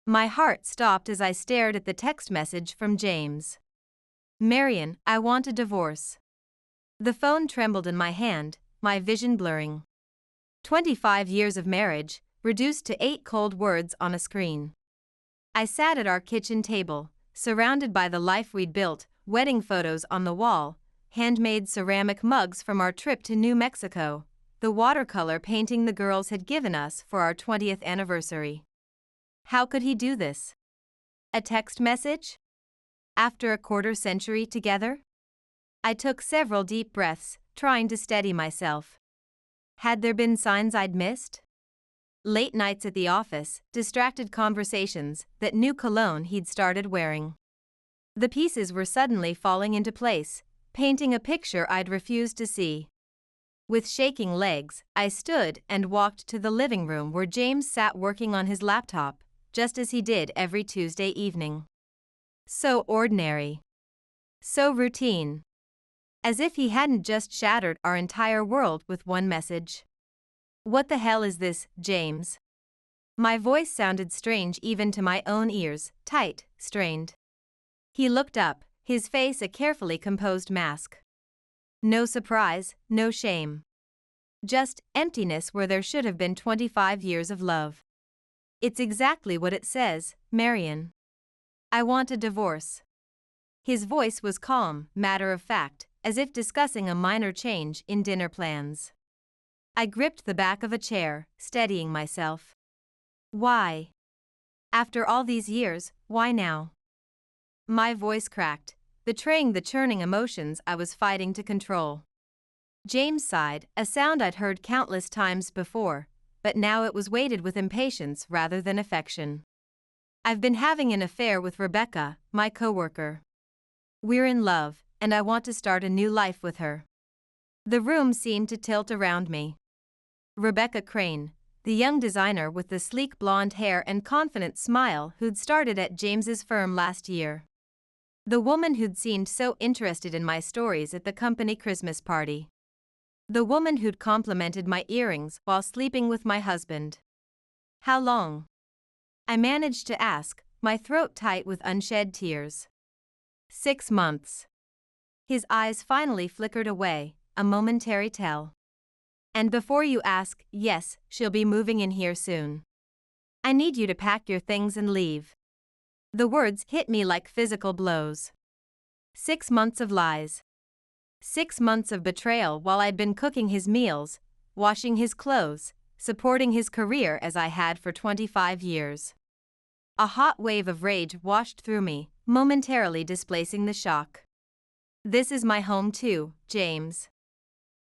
My heart stopped as I stared at the text message from James. Marian, I want a divorce. The phone trembled in my hand, my vision blurring. 25 years of marriage, reduced to 8 cold words on a screen. I sat at our kitchen table, surrounded by the life we'd built, wedding photos on the wall, handmade ceramic mugs from our trip to New Mexico, the watercolor painting the girls had given us for our 20th anniversary. How could he do this? A text message? After a quarter century together? I took several deep breaths, trying to steady myself. Had there been signs I'd missed? Late nights at the office, distracted conversations, that new cologne he'd started wearing. The pieces were suddenly falling into place, painting a picture I'd refused to see. With shaking legs, I stood and walked to the living room where James sat working on his laptop, just as he did every Tuesday evening. So ordinary. So routine. As if he hadn't just shattered our entire world with one message. What the hell is this, James? My voice sounded strange even to my own ears, tight, strained. He looked up, his face a carefully composed mask. No surprise, no shame. Just emptiness where there should have been 25 years of love. It's exactly what it says, Marian. I want a divorce. His voice was calm, matter of fact, as if discussing a minor change in dinner plans. I gripped the back of a chair, steadying myself. Why? After all these years, why now? My voice cracked, betraying the churning emotions I was fighting to control. James sighed, a sound I'd heard countless times before, but now it was weighted with impatience rather than affection. I've been having an affair with Rebecca, my coworker. We're in love, and I want to start a new life with her. The room seemed to tilt around me. Rebecca Crane, the young designer with the sleek blonde hair and confident smile who'd started at James's firm last year. The woman who'd seemed so interested in my stories at the company Christmas party. The woman who'd complimented my earrings while sleeping with my husband. How long? I managed to ask, my throat tight with unshed tears. 6 months. His eyes finally flickered away, a momentary tell. And before you ask, yes, she'll be moving in here soon. I need you to pack your things and leave. The words hit me like physical blows. 6 months of lies. 6 months of betrayal while I'd been cooking his meals, washing his clothes, supporting his career as I had for 25 years. A hot wave of rage washed through me, momentarily displacing the shock. This is my home too, James.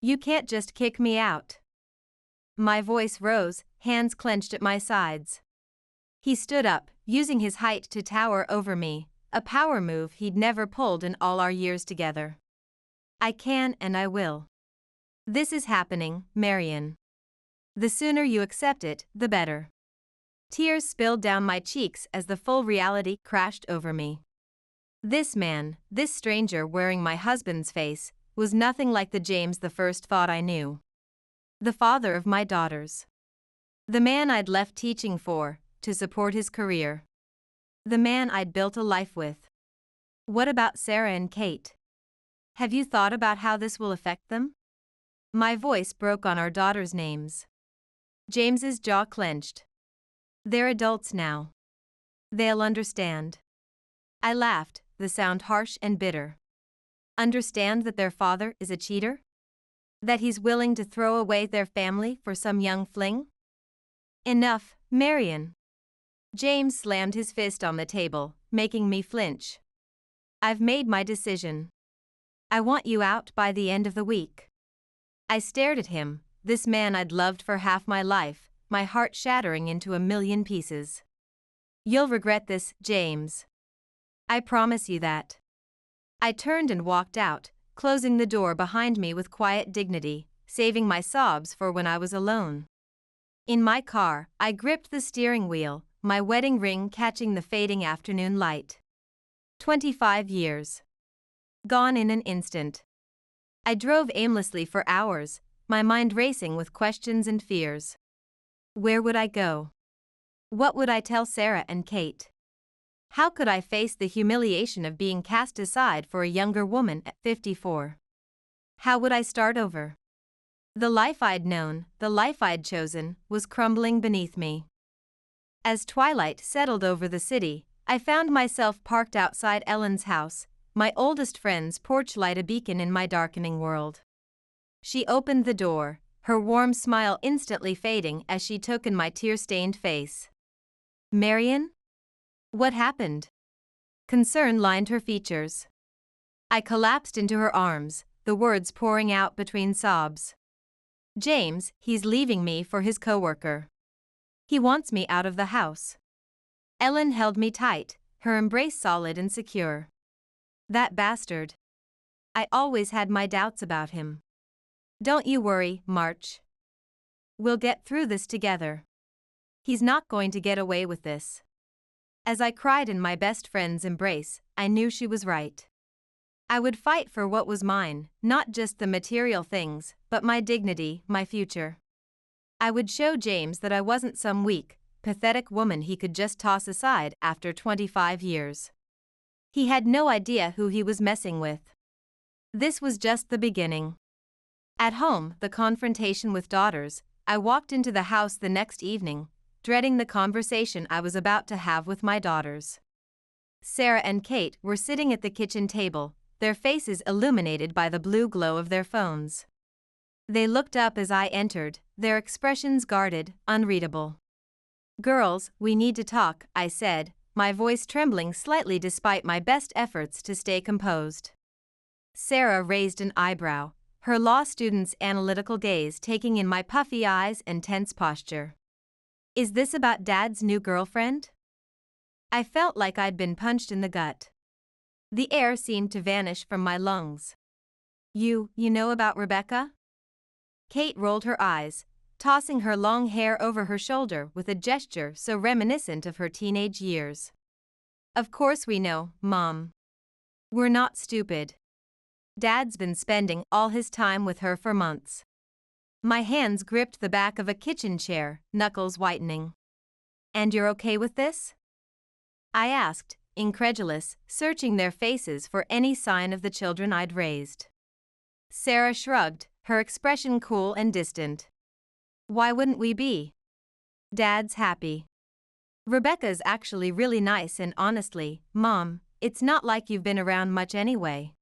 You can't just kick me out. My voice rose, hands clenched at my sides. He stood up, using his height to tower over me, a power move he'd never pulled in all our years together. I can and I will. This is happening, Marian. The sooner you accept it, the better. Tears spilled down my cheeks as the full reality crashed over me. This man, this stranger wearing my husband's face, was nothing like the James the first thought I knew. The father of my daughters. The man I'd left teaching to support his career. The man I'd built a life with. What about Sarah and Kate? Have you thought about how this will affect them? My voice broke on our daughters' names. James's jaw clenched. They're adults now. They'll understand. I laughed, the sound harsh and bitter. Understand that their father is a cheater? That he's willing to throw away their family for some young fling? Enough, Marian. James slammed his fist on the table, making me flinch. I've made my decision. I want you out by the end of the week. I stared at him, this man I'd loved for half my life, my heart shattering into a million pieces. You'll regret this, James. I promise you that. I turned and walked out, closing the door behind me with quiet dignity, saving my sobs for when I was alone. In my car, I gripped the steering wheel, my wedding ring catching the fading afternoon light. 25 years. Gone in an instant. I drove aimlessly for hours, my mind racing with questions and fears. Where would I go? What would I tell Sarah and Kate? How could I face the humiliation of being cast aside for a younger woman at 54? How would I start over? The life I'd known, the life I'd chosen, was crumbling beneath me. As twilight settled over the city, I found myself parked outside Ellen's house, my oldest friend's porch light a beacon in my darkening world. She opened the door, her warm smile instantly fading as she took in my tear-stained face. "Marian? What happened?" Concern lined her features. I collapsed into her arms, the words pouring out between sobs. "James, he's leaving me for his coworker. He wants me out of the house." Ellen held me tight, her embrace solid and secure. "That bastard. I always had my doubts about him. Don't you worry, March. We'll get through this together. He's not going to get away with this." As I cried in my best friend's embrace, I knew she was right. I would fight for what was mine, not just the material things, but my dignity, my future. I would show James that I wasn't some weak, pathetic woman he could just toss aside after 25 years. He had no idea who he was messing with. This was just the beginning. At home, the confrontation with daughters, I walked into the house the next evening, dreading the conversation I was about to have with my daughters. Sarah and Kate were sitting at the kitchen table, their faces illuminated by the blue glow of their phones. They looked up as I entered, their expressions guarded, unreadable. "Girls, we need to talk," I said, my voice trembling slightly despite my best efforts to stay composed. Sarah raised an eyebrow, her law student's analytical gaze taking in my puffy eyes and tense posture. "Is this about Dad's new girlfriend?" I felt like I'd been punched in the gut. The air seemed to vanish from my lungs. You know about Rebecca?" Kate rolled her eyes, tossing her long hair over her shoulder with a gesture so reminiscent of her teenage years. "Of course we know, Mom. We're not stupid. Dad's been spending all his time with her for months." My hands gripped the back of a kitchen chair, knuckles whitening. "And you're okay with this?" I asked, incredulous, searching their faces for any sign of the children I'd raised. Sarah shrugged, her expression cool and distant. "Why wouldn't we be? Dad's happy. Rebecca's actually really nice and honestly, Mom, it's not like you've been around much anyway."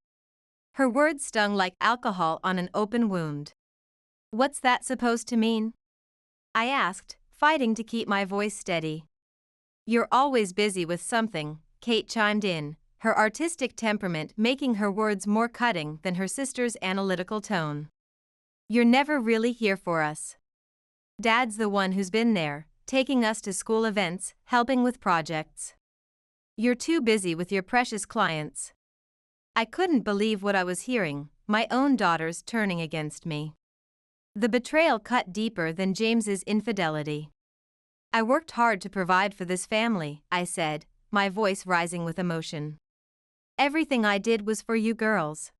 Her words stung like alcohol on an open wound. "What's that supposed to mean?" I asked, fighting to keep my voice steady. "You're always busy with something," Kate chimed in, her artistic temperament making her words more cutting than her sister's analytical tone. "You're never really here for us. Dad's the one who's been there, taking us to school events, helping with projects. You're too busy with your precious clients." I couldn't believe what I was hearing, my own daughters turning against me. The betrayal cut deeper than James's infidelity. "I worked hard to provide for this family," I said, my voice rising with emotion. "Everything I did was for you girls."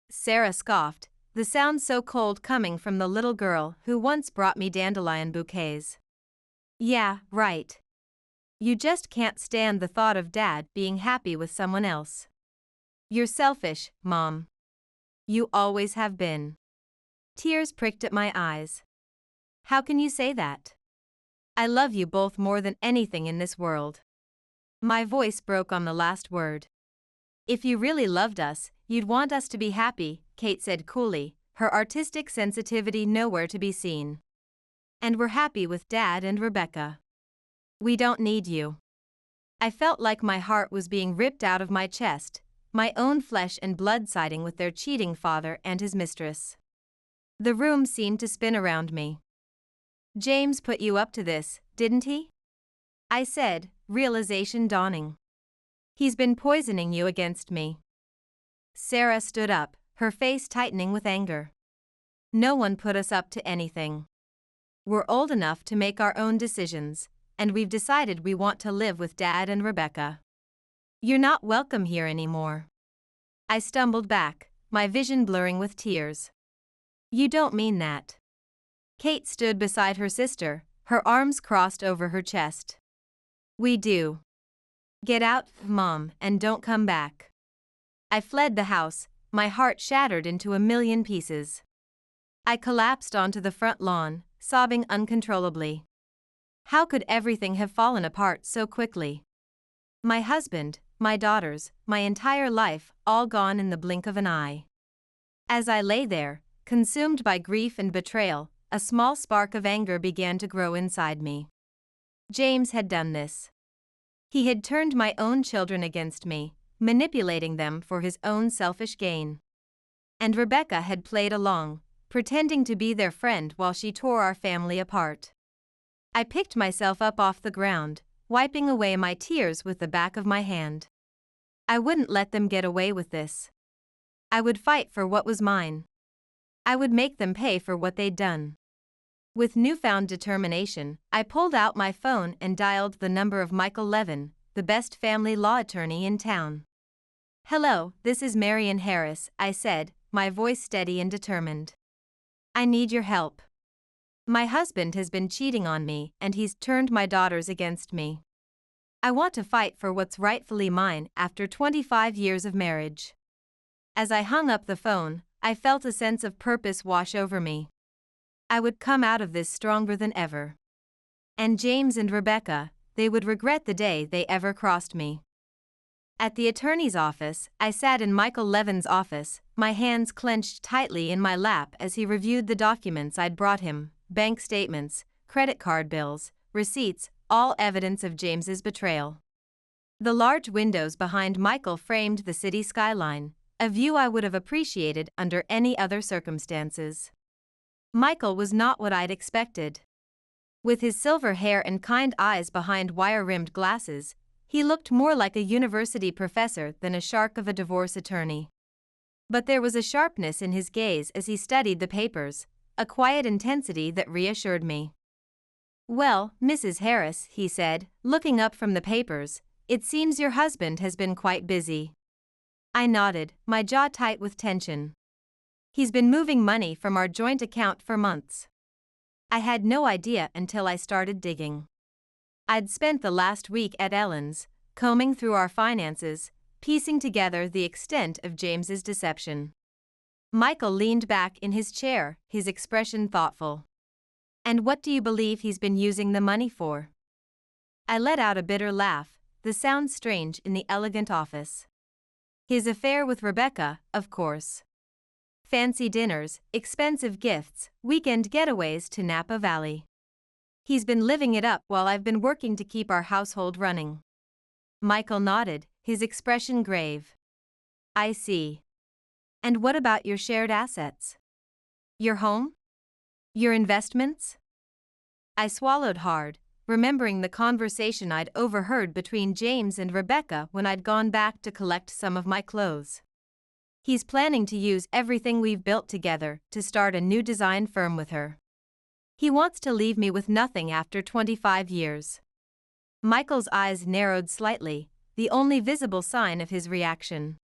Sarah scoffed, the sound so cold coming from the little girl who once brought me dandelion bouquets. "Yeah, right. You just can't stand the thought of Dad being happy with someone else. You're selfish, Mom. You always have been." Tears pricked at my eyes. "How can you say that? I love you both more than anything in this world." My voice broke on the last word. "If you really loved us, you'd want us to be happy," Kate said coolly, her artistic sensitivity nowhere to be seen. "And we're happy with Dad and Rebecca. We don't need you." I felt like my heart was being ripped out of my chest, my own flesh and blood siding with their cheating father and his mistress. The room seemed to spin around me. "James put you up to this, didn't he?" I said, realization dawning. "He's been poisoning you against me." Sarah stood up, her face tightening with anger. "No one put us up to anything. We're old enough to make our own decisions, and we've decided we want to live with Dad and Rebecca. You're not welcome here anymore." I stumbled back, my vision blurring with tears. "You don't mean that." Kate stood beside her sister, her arms crossed over her chest. We do. Get out, Mom, and don't come back. I fled the house, my heart shattered into a million pieces. I collapsed onto the front lawn, sobbing uncontrollably. How could everything have fallen apart so quickly? My husband, my daughters, my entire life, all gone in the blink of an eye. As I lay there, consumed by grief and betrayal, a small spark of anger began to grow inside me. James had done this. He had turned my own children against me, manipulating them for his own selfish gain. And Rebecca had played along, pretending to be their friend while she tore our family apart. I picked myself up off the ground, wiping away my tears with the back of my hand. I wouldn't let them get away with this. I would fight for what was mine. I would make them pay for what they'd done. With newfound determination, I pulled out my phone and dialed the number of Michael Levin, the best family law attorney in town. Hello, this is Marian Harris, I said, my voice steady and determined. I need your help. My husband has been cheating on me and he's turned my daughters against me. I want to fight for what's rightfully mine after 25 years of marriage. As I hung up the phone, I felt a sense of purpose wash over me. I would come out of this stronger than ever. And James and Rebecca, they would regret the day they ever crossed me. At the attorney's office, I sat in Michael Levin's office, my hands clenched tightly in my lap as he reviewed the documents I'd brought him, bank statements, credit card bills, receipts, all evidence of James's betrayal. The large windows behind Michael framed the city skyline, a view I would have appreciated under any other circumstances. Michael was not what I'd expected. With his silver hair and kind eyes behind wire-rimmed glasses, he looked more like a university professor than a shark of a divorce attorney. But there was a sharpness in his gaze as he studied the papers, a quiet intensity that reassured me. Well, Mrs. Harris, he said, looking up from the papers, it seems your husband has been quite busy. I nodded, my jaw tight with tension. He's been moving money from our joint account for months. I had no idea until I started digging. I'd spent the last week at Ellen's, combing through our finances, piecing together the extent of James's deception. Michael leaned back in his chair, his expression thoughtful. And what do you believe he's been using the money for? I let out a bitter laugh, the sound strange in the elegant office. His affair with Rebecca, of course. Fancy dinners, expensive gifts, weekend getaways to Napa Valley. He's been living it up while I've been working to keep our household running. Michael nodded, his expression grave. I see. And what about your shared assets? Your home? Your investments? I swallowed hard, remembering the conversation I'd overheard between James and Rebecca when I'd gone back to collect some of my clothes. He's planning to use everything we've built together to start a new design firm with her. He wants to leave me with nothing after 25 years. Michael's eyes narrowed slightly, the only visible sign of his reaction.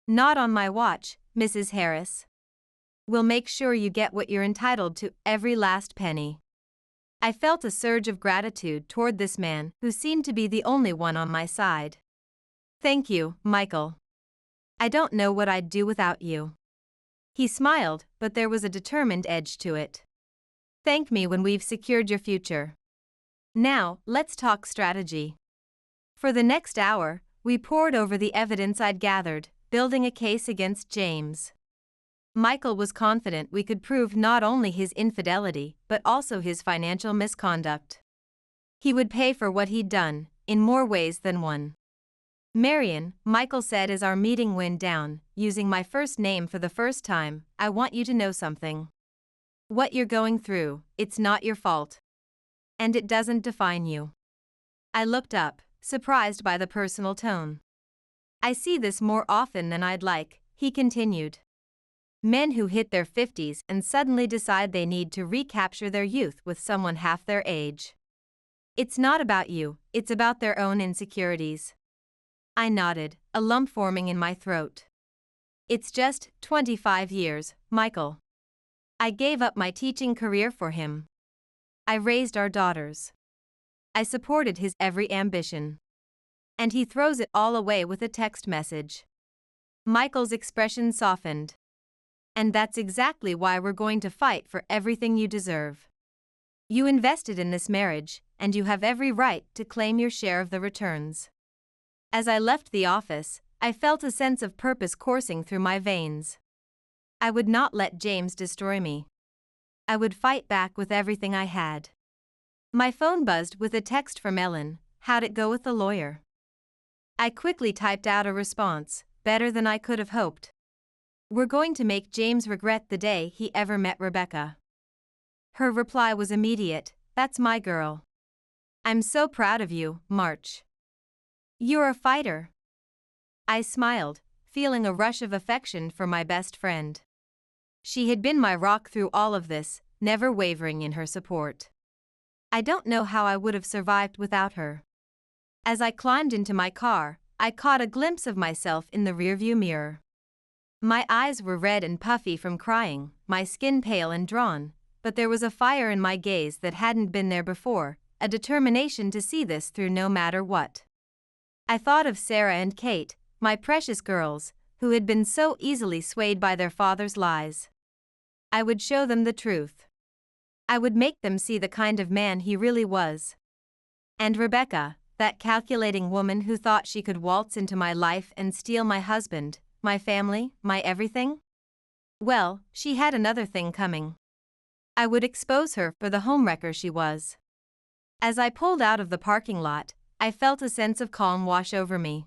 Not on my watch, Mrs. Harris. We'll make sure you get what you're entitled to, every last penny. I felt a surge of gratitude toward this man who seemed to be the only one on my side. Thank you, Michael. I don't know what I'd do without you. He smiled, but there was a determined edge to it. Thank me when we've secured your future. Now, let's talk strategy. For the next hour, we pored over the evidence I'd gathered, building a case against James. Michael was confident we could prove not only his infidelity but also his financial misconduct. He would pay for what he'd done, in more ways than one. Marian, Michael said as our meeting wound down, using my first name for the first time, I want you to know something. What you're going through, it's not your fault. And it doesn't define you. I looked up, surprised by the personal tone. I see this more often than I'd like, he continued. Men who hit their 50s and suddenly decide they need to recapture their youth with someone half their age. It's not about you, it's about their own insecurities. I nodded, a lump forming in my throat. It's just 25 years, Michael. I gave up my teaching career for him. I raised our daughters. I supported his every ambition. And he throws it all away with a text message. Michael's expression softened. And that's exactly why we're going to fight for everything you deserve. You invested in this marriage, and you have every right to claim your share of the returns. As I left the office, I felt a sense of purpose coursing through my veins. I would not let James destroy me. I would fight back with everything I had. My phone buzzed with a text from Ellen. How'd it go with the lawyer? I quickly typed out a response, better than I could have hoped. We're going to make James regret the day he ever met Rebecca. Her reply was immediate, that's my girl. I'm so proud of you, March. You're a fighter. I smiled, feeling a rush of affection for my best friend. She had been my rock through all of this, never wavering in her support. I don't know how I would have survived without her. As I climbed into my car, I caught a glimpse of myself in the rearview mirror. My eyes were red and puffy from crying, my skin pale and drawn, but there was a fire in my gaze that hadn't been there before, a determination to see this through no matter what. I thought of Sarah and Kate, my precious girls, who had been so easily swayed by their father's lies. I would show them the truth. I would make them see the kind of man he really was. And Rebecca, that calculating woman who thought she could waltz into my life and steal my husband, my family, my everything? Well, she had another thing coming. I would expose her for the homewrecker she was. As I pulled out of the parking lot, I felt a sense of calm wash over me.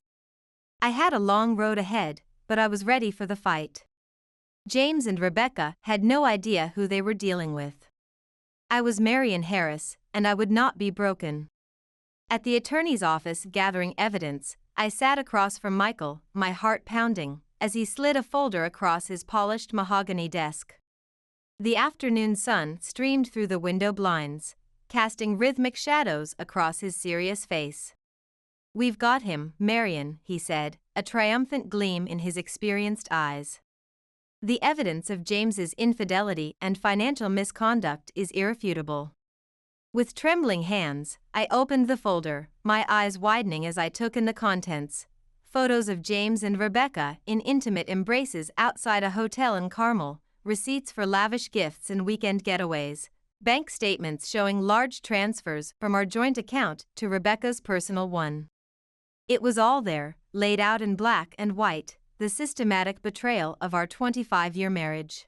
I had a long road ahead, but I was ready for the fight. James and Rebecca had no idea who they were dealing with. I was Marion Harris, and I would not be broken. At the attorney's office gathering evidence, I sat across from Michael, my heart pounding, as he slid a folder across his polished mahogany desk. The afternoon sun streamed through the window blinds, casting rhythmic shadows across his serious face. We've got him, Marion, he said, a triumphant gleam in his experienced eyes. The evidence of James's infidelity and financial misconduct is irrefutable. With trembling hands, I opened the folder, my eyes widening as I took in the contents. Photos of James and Rebecca in intimate embraces outside a hotel in Carmel, receipts for lavish gifts and weekend getaways, bank statements showing large transfers from our joint account to Rebecca's personal one. It was all there, laid out in black and white, the systematic betrayal of our 25-year marriage.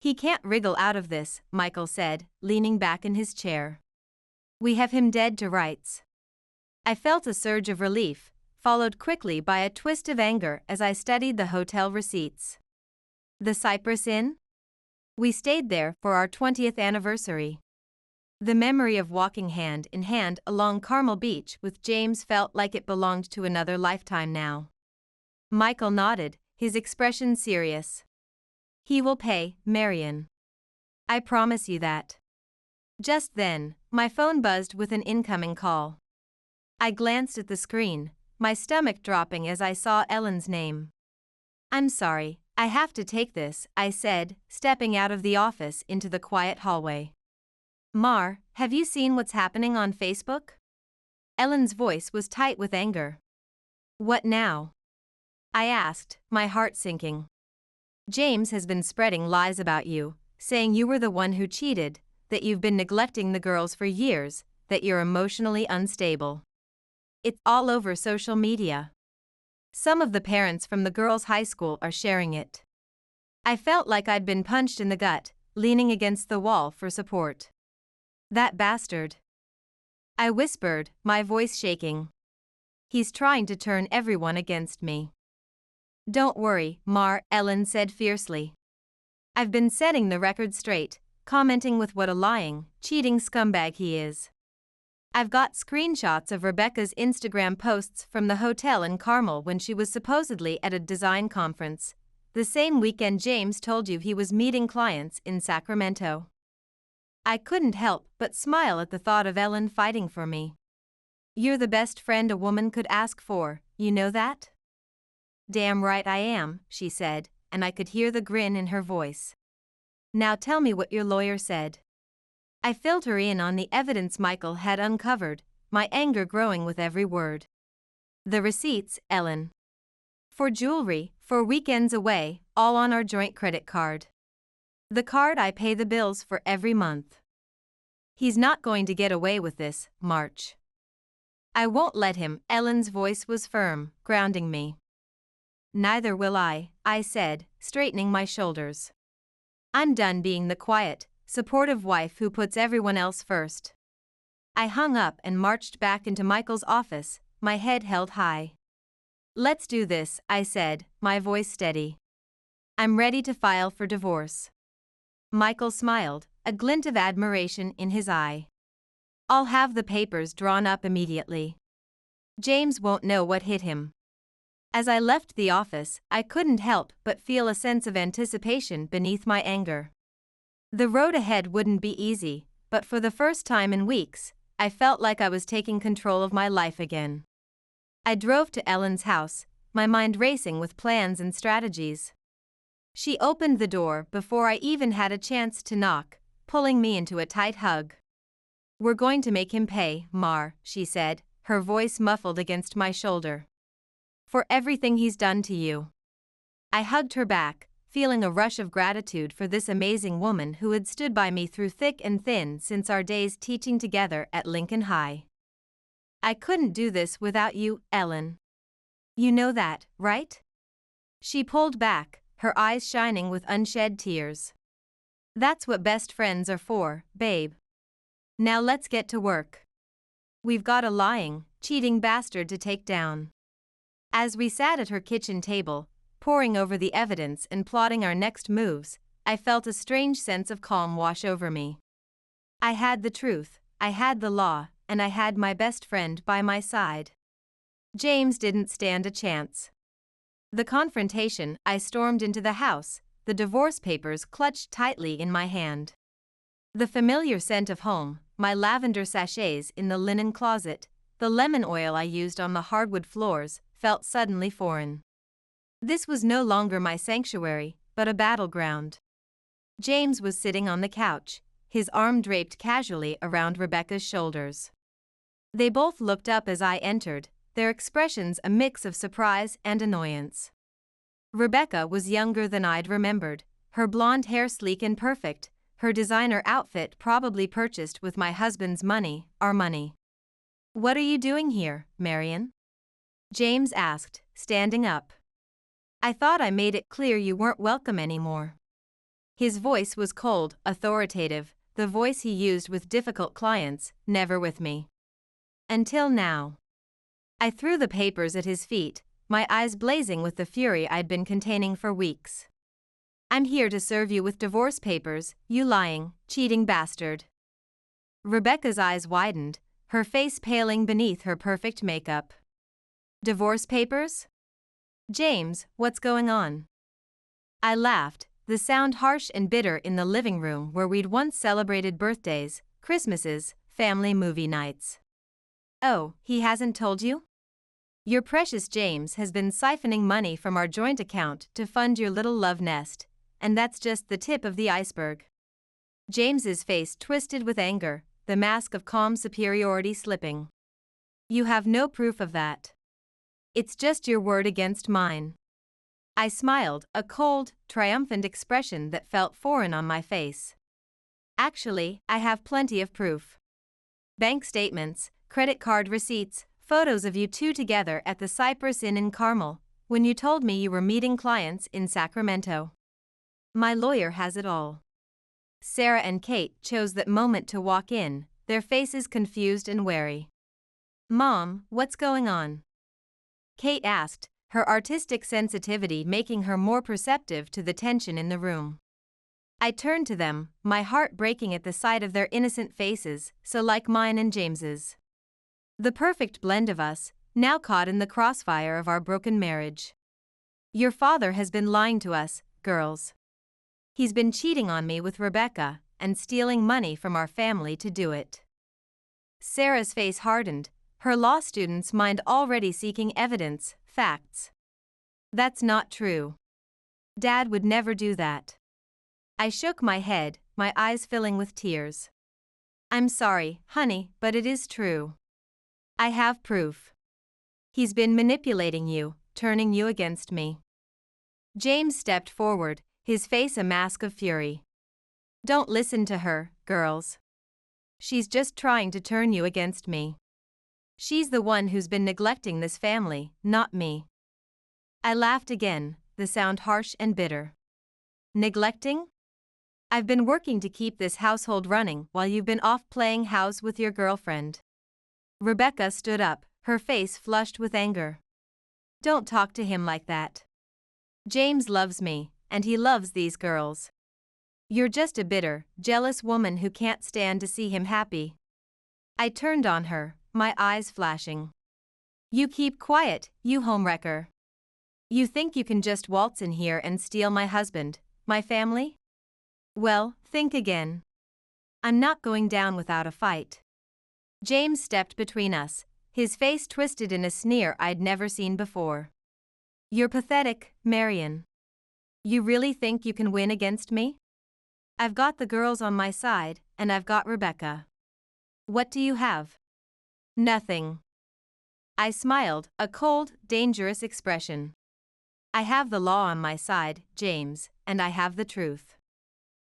He can't wriggle out of this, Michael said, leaning back in his chair. We have him dead to rights. I felt a surge of relief, followed quickly by a twist of anger as I studied the hotel receipts. The Cypress Inn? We stayed there for our 20th anniversary. The memory of walking hand in hand along Carmel Beach with James felt like it belonged to another lifetime now. Michael nodded, his expression serious. He will pay, Marion. I promise you that. Just then, my phone buzzed with an incoming call. I glanced at the screen, my stomach dropping as I saw Ellen's name. I'm sorry, I have to take this, I said, stepping out of the office into the quiet hallway. Mar, have you seen what's happening on Facebook? Ellen's voice was tight with anger. What now? I asked, my heart sinking. James has been spreading lies about you, saying you were the one who cheated, that you've been neglecting the girls for years, that you're emotionally unstable. It's all over social media. Some of the parents from the girls' high school are sharing it. I felt like I'd been punched in the gut, leaning against the wall for support. That bastard. I whispered, my voice shaking. He's trying to turn everyone against me. Don't worry, Mar, Ellen said fiercely. I've been setting the record straight, commenting with what a lying, cheating scumbag he is. I've got screenshots of Rebecca's Instagram posts from the hotel in Carmel when she was supposedly at a design conference, the same weekend James told you he was meeting clients in Sacramento. I couldn't help but smile at the thought of Ellen fighting for me. You're the best friend a woman could ask for, you know that? Damn right I am, she said, and I could hear the grin in her voice. Now tell me what your lawyer said. I filled her in on the evidence Michael had uncovered, my anger growing with every word. The receipts, Ellen. For jewelry, for weekends away, all on our joint credit card. The card I pay the bills for every month. He's not going to get away with this, March. I won't let him, Ellen's voice was firm, grounding me. Neither will I said, straightening my shoulders. I'm done being the quiet, supportive wife who puts everyone else first. I hung up and marched back into Michael's office, my head held high. Let's do this, I said, my voice steady. I'm ready to file for divorce. Michael smiled, a glint of admiration in his eye. I'll have the papers drawn up immediately. James won't know what hit him. As I left the office, I couldn't help but feel a sense of anticipation beneath my anger. The road ahead wouldn't be easy, but for the first time in weeks, I felt like I was taking control of my life again. I drove to Ellen's house, my mind racing with plans and strategies. She opened the door before I even had a chance to knock, pulling me into a tight hug. We're going to make him pay, Mar, she said, her voice muffled against my shoulder. For everything he's done to you. I hugged her back, feeling a rush of gratitude for this amazing woman who had stood by me through thick and thin since our days teaching together at Lincoln High. I couldn't do this without you, Ellen. You know that, right? She pulled back, her eyes shining with unshed tears. That's what best friends are for, babe. Now let's get to work. We've got a lying, cheating bastard to take down. As we sat at her kitchen table, poring over the evidence and plotting our next moves, I felt a strange sense of calm wash over me. I had the truth, I had the law, and I had my best friend by my side. James didn't stand a chance. The confrontation, I stormed into the house, the divorce papers clutched tightly in my hand. The familiar scent of home, my lavender sachets in the linen closet, the lemon oil I used on the hardwood floors, felt suddenly foreign. This was no longer my sanctuary, but a battleground. James was sitting on the couch, his arm draped casually around Rebecca's shoulders. They both looked up as I entered, their expressions a mix of surprise and annoyance. Rebecca was younger than I'd remembered, her blonde hair sleek and perfect, her designer outfit probably purchased with my husband's money, our money. What are you doing here, Marion? James asked, standing up. I thought I made it clear you weren't welcome anymore. His voice was cold, authoritative, the voice he used with difficult clients, never with me. Until now. I threw the papers at his feet, my eyes blazing with the fury I'd been containing for weeks. I'm here to serve you with divorce papers, you lying, cheating bastard. Rebecca's eyes widened, her face paling beneath her perfect makeup. Divorce papers? James, what's going on? I laughed, the sound harsh and bitter in the living room where we'd once celebrated birthdays, Christmases, family movie nights. Oh, he hasn't told you? Your precious James has been siphoning money from our joint account to fund your little love nest, and that's just the tip of the iceberg. James's face twisted with anger, the mask of calm superiority slipping. You have no proof of that. It's just your word against mine. I smiled, a cold, triumphant expression that felt foreign on my face. Actually, I have plenty of proof. Bank statements, credit card receipts, photos of you two together at the Cypress Inn in Carmel, when you told me you were meeting clients in Sacramento. My lawyer has it all. Sarah and Kate chose that moment to walk in, their faces confused and wary. Mom, what's going on? Kate asked, her artistic sensitivity making her more perceptive to the tension in the room. I turned to them, my heart breaking at the sight of their innocent faces, so like mine and James's. The perfect blend of us, now caught in the crossfire of our broken marriage. Your father has been lying to us, girls. He's been cheating on me with Rebecca, and stealing money from our family to do it. Sarah's face hardened, her law student's mind already seeking evidence, facts. That's not true. Dad would never do that. I shook my head, my eyes filling with tears. I'm sorry, honey, but it is true. I have proof. He's been manipulating you, turning you against me. James stepped forward, his face a mask of fury. Don't listen to her, girls. She's just trying to turn you against me. She's the one who's been neglecting this family, not me. I laughed again, the sound harsh and bitter. Neglecting? I've been working to keep this household running while you've been off playing house with your girlfriend. Rebecca stood up, her face flushed with anger. Don't talk to him like that. James loves me, and he loves these girls. You're just a bitter, jealous woman who can't stand to see him happy. I turned on her, my eyes flashing. You keep quiet, you homewrecker. You think you can just waltz in here and steal my husband, my family? Well, think again. I'm not going down without a fight. James stepped between us, his face twisted in a sneer I'd never seen before. You're pathetic, Marion. You really think you can win against me? I've got the girls on my side, and I've got Rebecca. What do you have? Nothing. I smiled, a cold, dangerous expression. I have the law on my side, James, and I have the truth.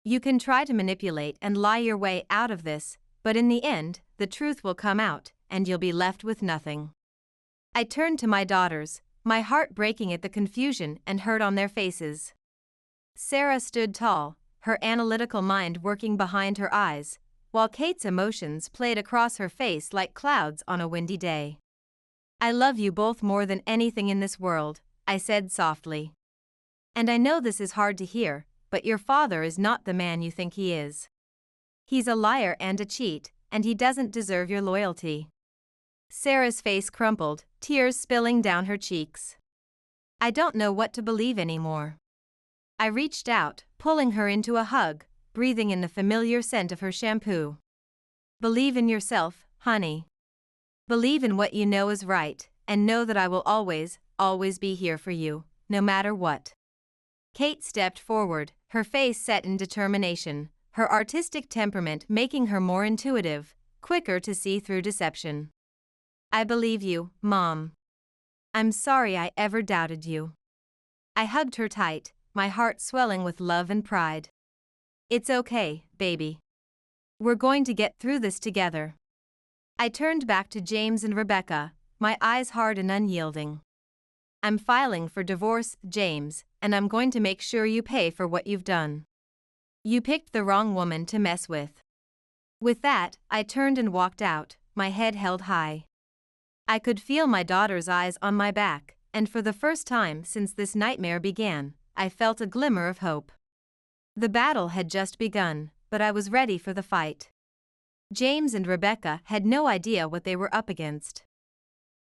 You can try to manipulate and lie your way out of this, but in the end, the truth will come out, and you'll be left with nothing. I turned to my daughters, my heart breaking at the confusion and hurt on their faces. Sarah stood tall, her analytical mind working behind her eyes, while Kate's emotions played across her face like clouds on a windy day. I love you both more than anything in this world, I said softly. And I know this is hard to hear, but your father is not the man you think he is. He's a liar and a cheat, and he doesn't deserve your loyalty. Sarah's face crumpled, tears spilling down her cheeks. I don't know what to believe anymore. I reached out, pulling her into a hug, breathing in the familiar scent of her shampoo. Believe in yourself, honey. Believe in what you know is right, and know that I will always, always be here for you, no matter what. Kate stepped forward, her face set in determination, her artistic temperament making her more intuitive, quicker to see through deception. I believe you, Mom. I'm sorry I ever doubted you. I hugged her tight, my heart swelling with love and pride. It's okay, baby. We're going to get through this together. I turned back to James and Rebecca, my eyes hard and unyielding. I'm filing for divorce, James, and I'm going to make sure you pay for what you've done. You picked the wrong woman to mess with. With that, I turned and walked out, my head held high. I could feel my daughter's eyes on my back, and for the first time since this nightmare began, I felt a glimmer of hope. The battle had just begun, but I was ready for the fight. James and Rebecca had no idea what they were up against.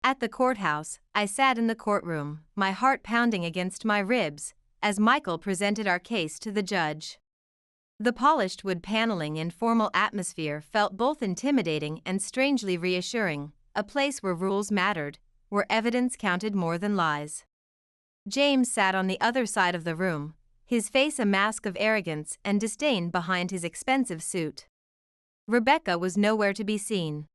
At the courthouse, I sat in the courtroom, my heart pounding against my ribs, as Michael presented our case to the judge. The polished wood paneling and formal atmosphere felt both intimidating and strangely reassuring, a place where rules mattered, where evidence counted more than lies. James sat on the other side of the room, his face a mask of arrogance and disdain behind his expensive suit. Rebecca was nowhere to be seen.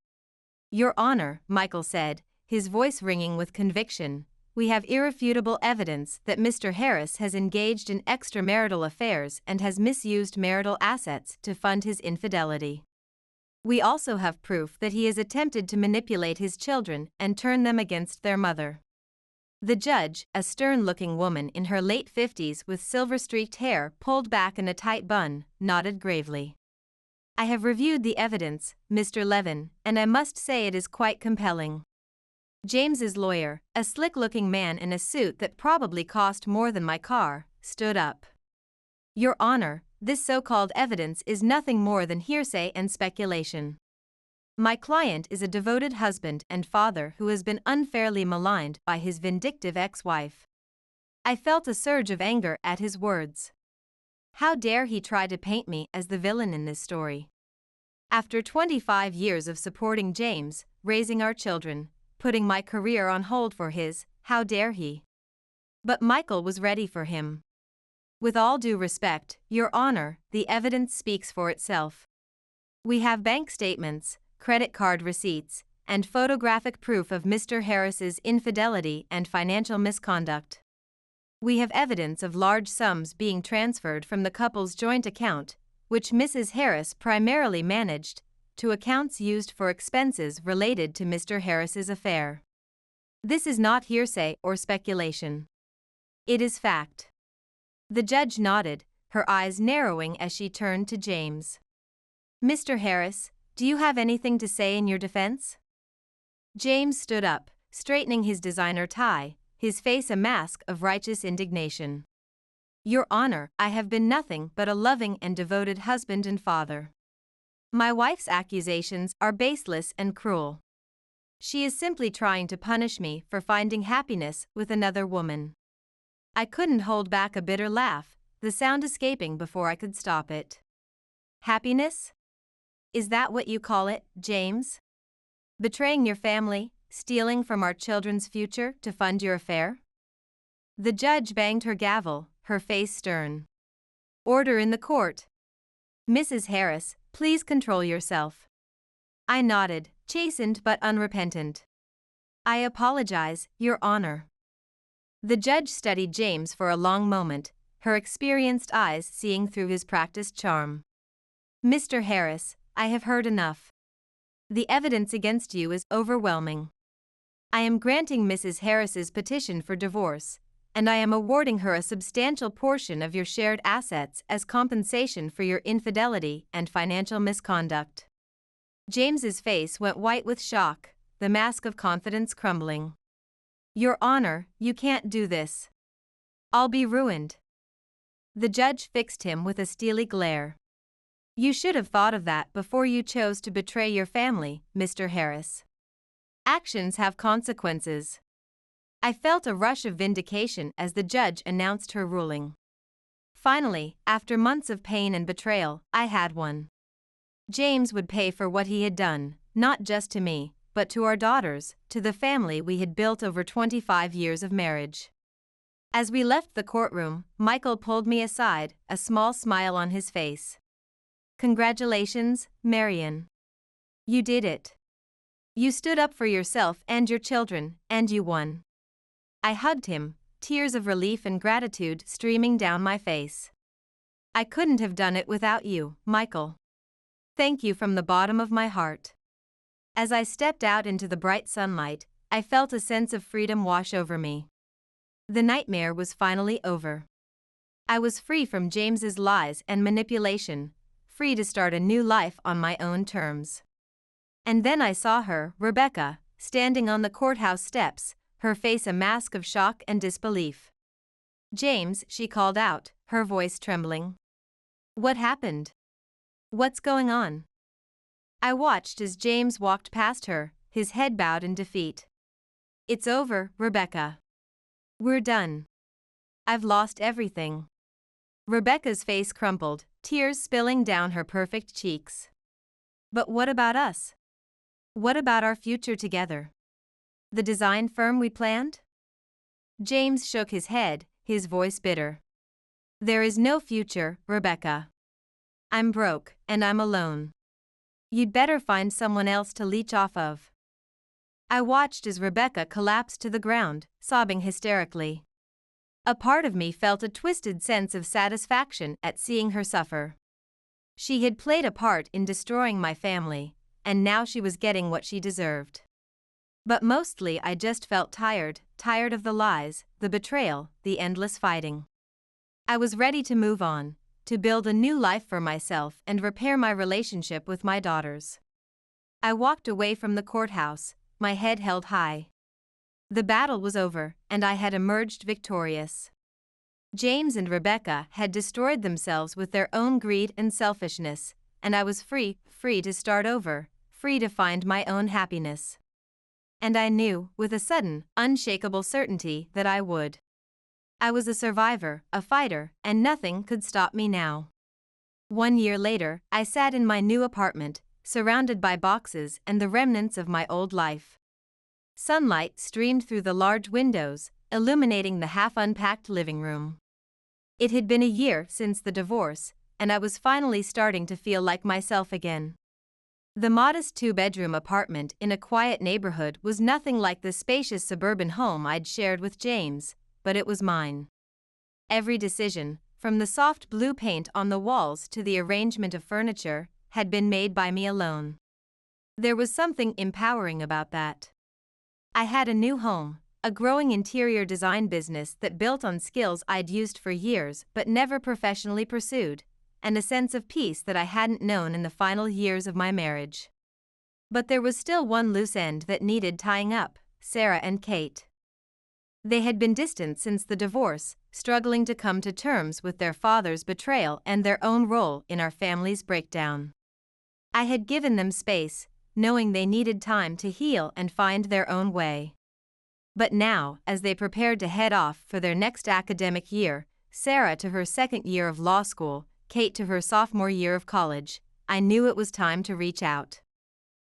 Your Honor, Michael said, his voice ringing with conviction, we have irrefutable evidence that Mr. Harris has engaged in extramarital affairs and has misused marital assets to fund his infidelity. We also have proof that he has attempted to manipulate his children and turn them against their mother. The judge, a stern-looking woman in her late 50s with silver-streaked hair pulled back in a tight bun, nodded gravely. I have reviewed the evidence, Mr. Levin, and I must say it is quite compelling. James's lawyer, a slick-looking man in a suit that probably cost more than my car, stood up. Your Honor, this so-called evidence is nothing more than hearsay and speculation. My client is a devoted husband and father who has been unfairly maligned by his vindictive ex-wife. I felt a surge of anger at his words. How dare he try to paint me as the villain in this story? After 25 years of supporting James, raising our children, putting my career on hold for his, how dare he? But Michael was ready for him. With all due respect, Your Honor, the evidence speaks for itself. We have bank statements, credit card receipts, and photographic proof of Mr. Harris's infidelity and financial misconduct. We have evidence of large sums being transferred from the couple's joint account, which Mrs. Harris primarily managed, to accounts used for expenses related to Mr. Harris's affair. This is not hearsay or speculation. It is fact. The judge nodded, her eyes narrowing as she turned to James. Mr. Harris, do you have anything to say in your defense? James stood up, straightening his designer tie, his face a mask of righteous indignation. Your Honor, I have been nothing but a loving and devoted husband and father. My wife's accusations are baseless and cruel. She is simply trying to punish me for finding happiness with another woman. I couldn't hold back a bitter laugh, the sound escaping before I could stop it. Happiness? Is that what you call it, James? Betraying your family, stealing from our children's future to fund your affair? The judge banged her gavel, her face stern. Order in the court. Mrs. Harris, please control yourself. I nodded, chastened but unrepentant. I apologize, Your Honor. The judge studied James for a long moment, her experienced eyes seeing through his practiced charm. Mr. Harris, I have heard enough. The evidence against you is overwhelming. I am granting Mrs. Harris's petition for divorce, and I am awarding her a substantial portion of your shared assets as compensation for your infidelity and financial misconduct. James's face went white with shock, the mask of confidence crumbling. Your Honor, you can't do this. I'll be ruined. The judge fixed him with a steely glare. You should have thought of that before you chose to betray your family, Mr. Harris. Actions have consequences. I felt a rush of vindication as the judge announced her ruling. Finally, after months of pain and betrayal, I had one. James would pay for what he had done, not just to me, but to our daughters, to the family we had built over 25 years of marriage. As we left the courtroom, Michael pulled me aside, a small smile on his face. Congratulations, Marion. You did it. You stood up for yourself and your children, and you won. I hugged him, tears of relief and gratitude streaming down my face. I couldn't have done it without you, Michael. Thank you from the bottom of my heart. As I stepped out into the bright sunlight, I felt a sense of freedom wash over me. The nightmare was finally over. I was free from James's lies and manipulation, free to start a new life on my own terms. And then I saw her, Rebecca, standing on the courthouse steps, her face a mask of shock and disbelief. James, she called out, her voice trembling. What happened? What's going on? I watched as James walked past her, his head bowed in defeat. It's over, Rebecca. We're done. I've lost everything. Rebecca's face crumpled, tears spilling down her perfect cheeks. But what about us? What about our future together? The design firm we planned? James shook his head, his voice bitter. There is no future, Rebecca. I'm broke, and I'm alone. You'd better find someone else to leech off of. I watched as Rebecca collapsed to the ground, sobbing hysterically. A part of me felt a twisted sense of satisfaction at seeing her suffer. She had played a part in destroying my family, and now she was getting what she deserved. But mostly I just felt tired of the lies, the betrayal, the endless fighting. I was ready to move on, to build a new life for myself and repair my relationship with my daughters. I walked away from the courthouse, my head held high. The battle was over, and I had emerged victorious. James and Rebecca had destroyed themselves with their own greed and selfishness, and I was free to start over, free to find my own happiness. And I knew, with a sudden, unshakable certainty, that I would. I was a survivor, a fighter, and nothing could stop me now. 1 year later, I sat in my new apartment, surrounded by boxes and the remnants of my old life. Sunlight streamed through the large windows, illuminating the half-unpacked living room. It had been a year since the divorce, and I was finally starting to feel like myself again. The modest two-bedroom apartment in a quiet neighborhood was nothing like the spacious suburban home I'd shared with James, but it was mine. Every decision, from the soft blue paint on the walls to the arrangement of furniture, had been made by me alone. There was something empowering about that. I had a new home, a growing interior design business that built on skills I'd used for years but never professionally pursued, and a sense of peace that I hadn't known in the final years of my marriage. But there was still one loose end that needed tying up: Sarah and Kate. They had been distant since the divorce, struggling to come to terms with their father's betrayal and their own role in our family's breakdown. I had given them space, knowing they needed time to heal and find their own way. But now, as they prepared to head off for their next academic year, Sarah to her second year of law school, Kate to her sophomore year of college, I knew it was time to reach out.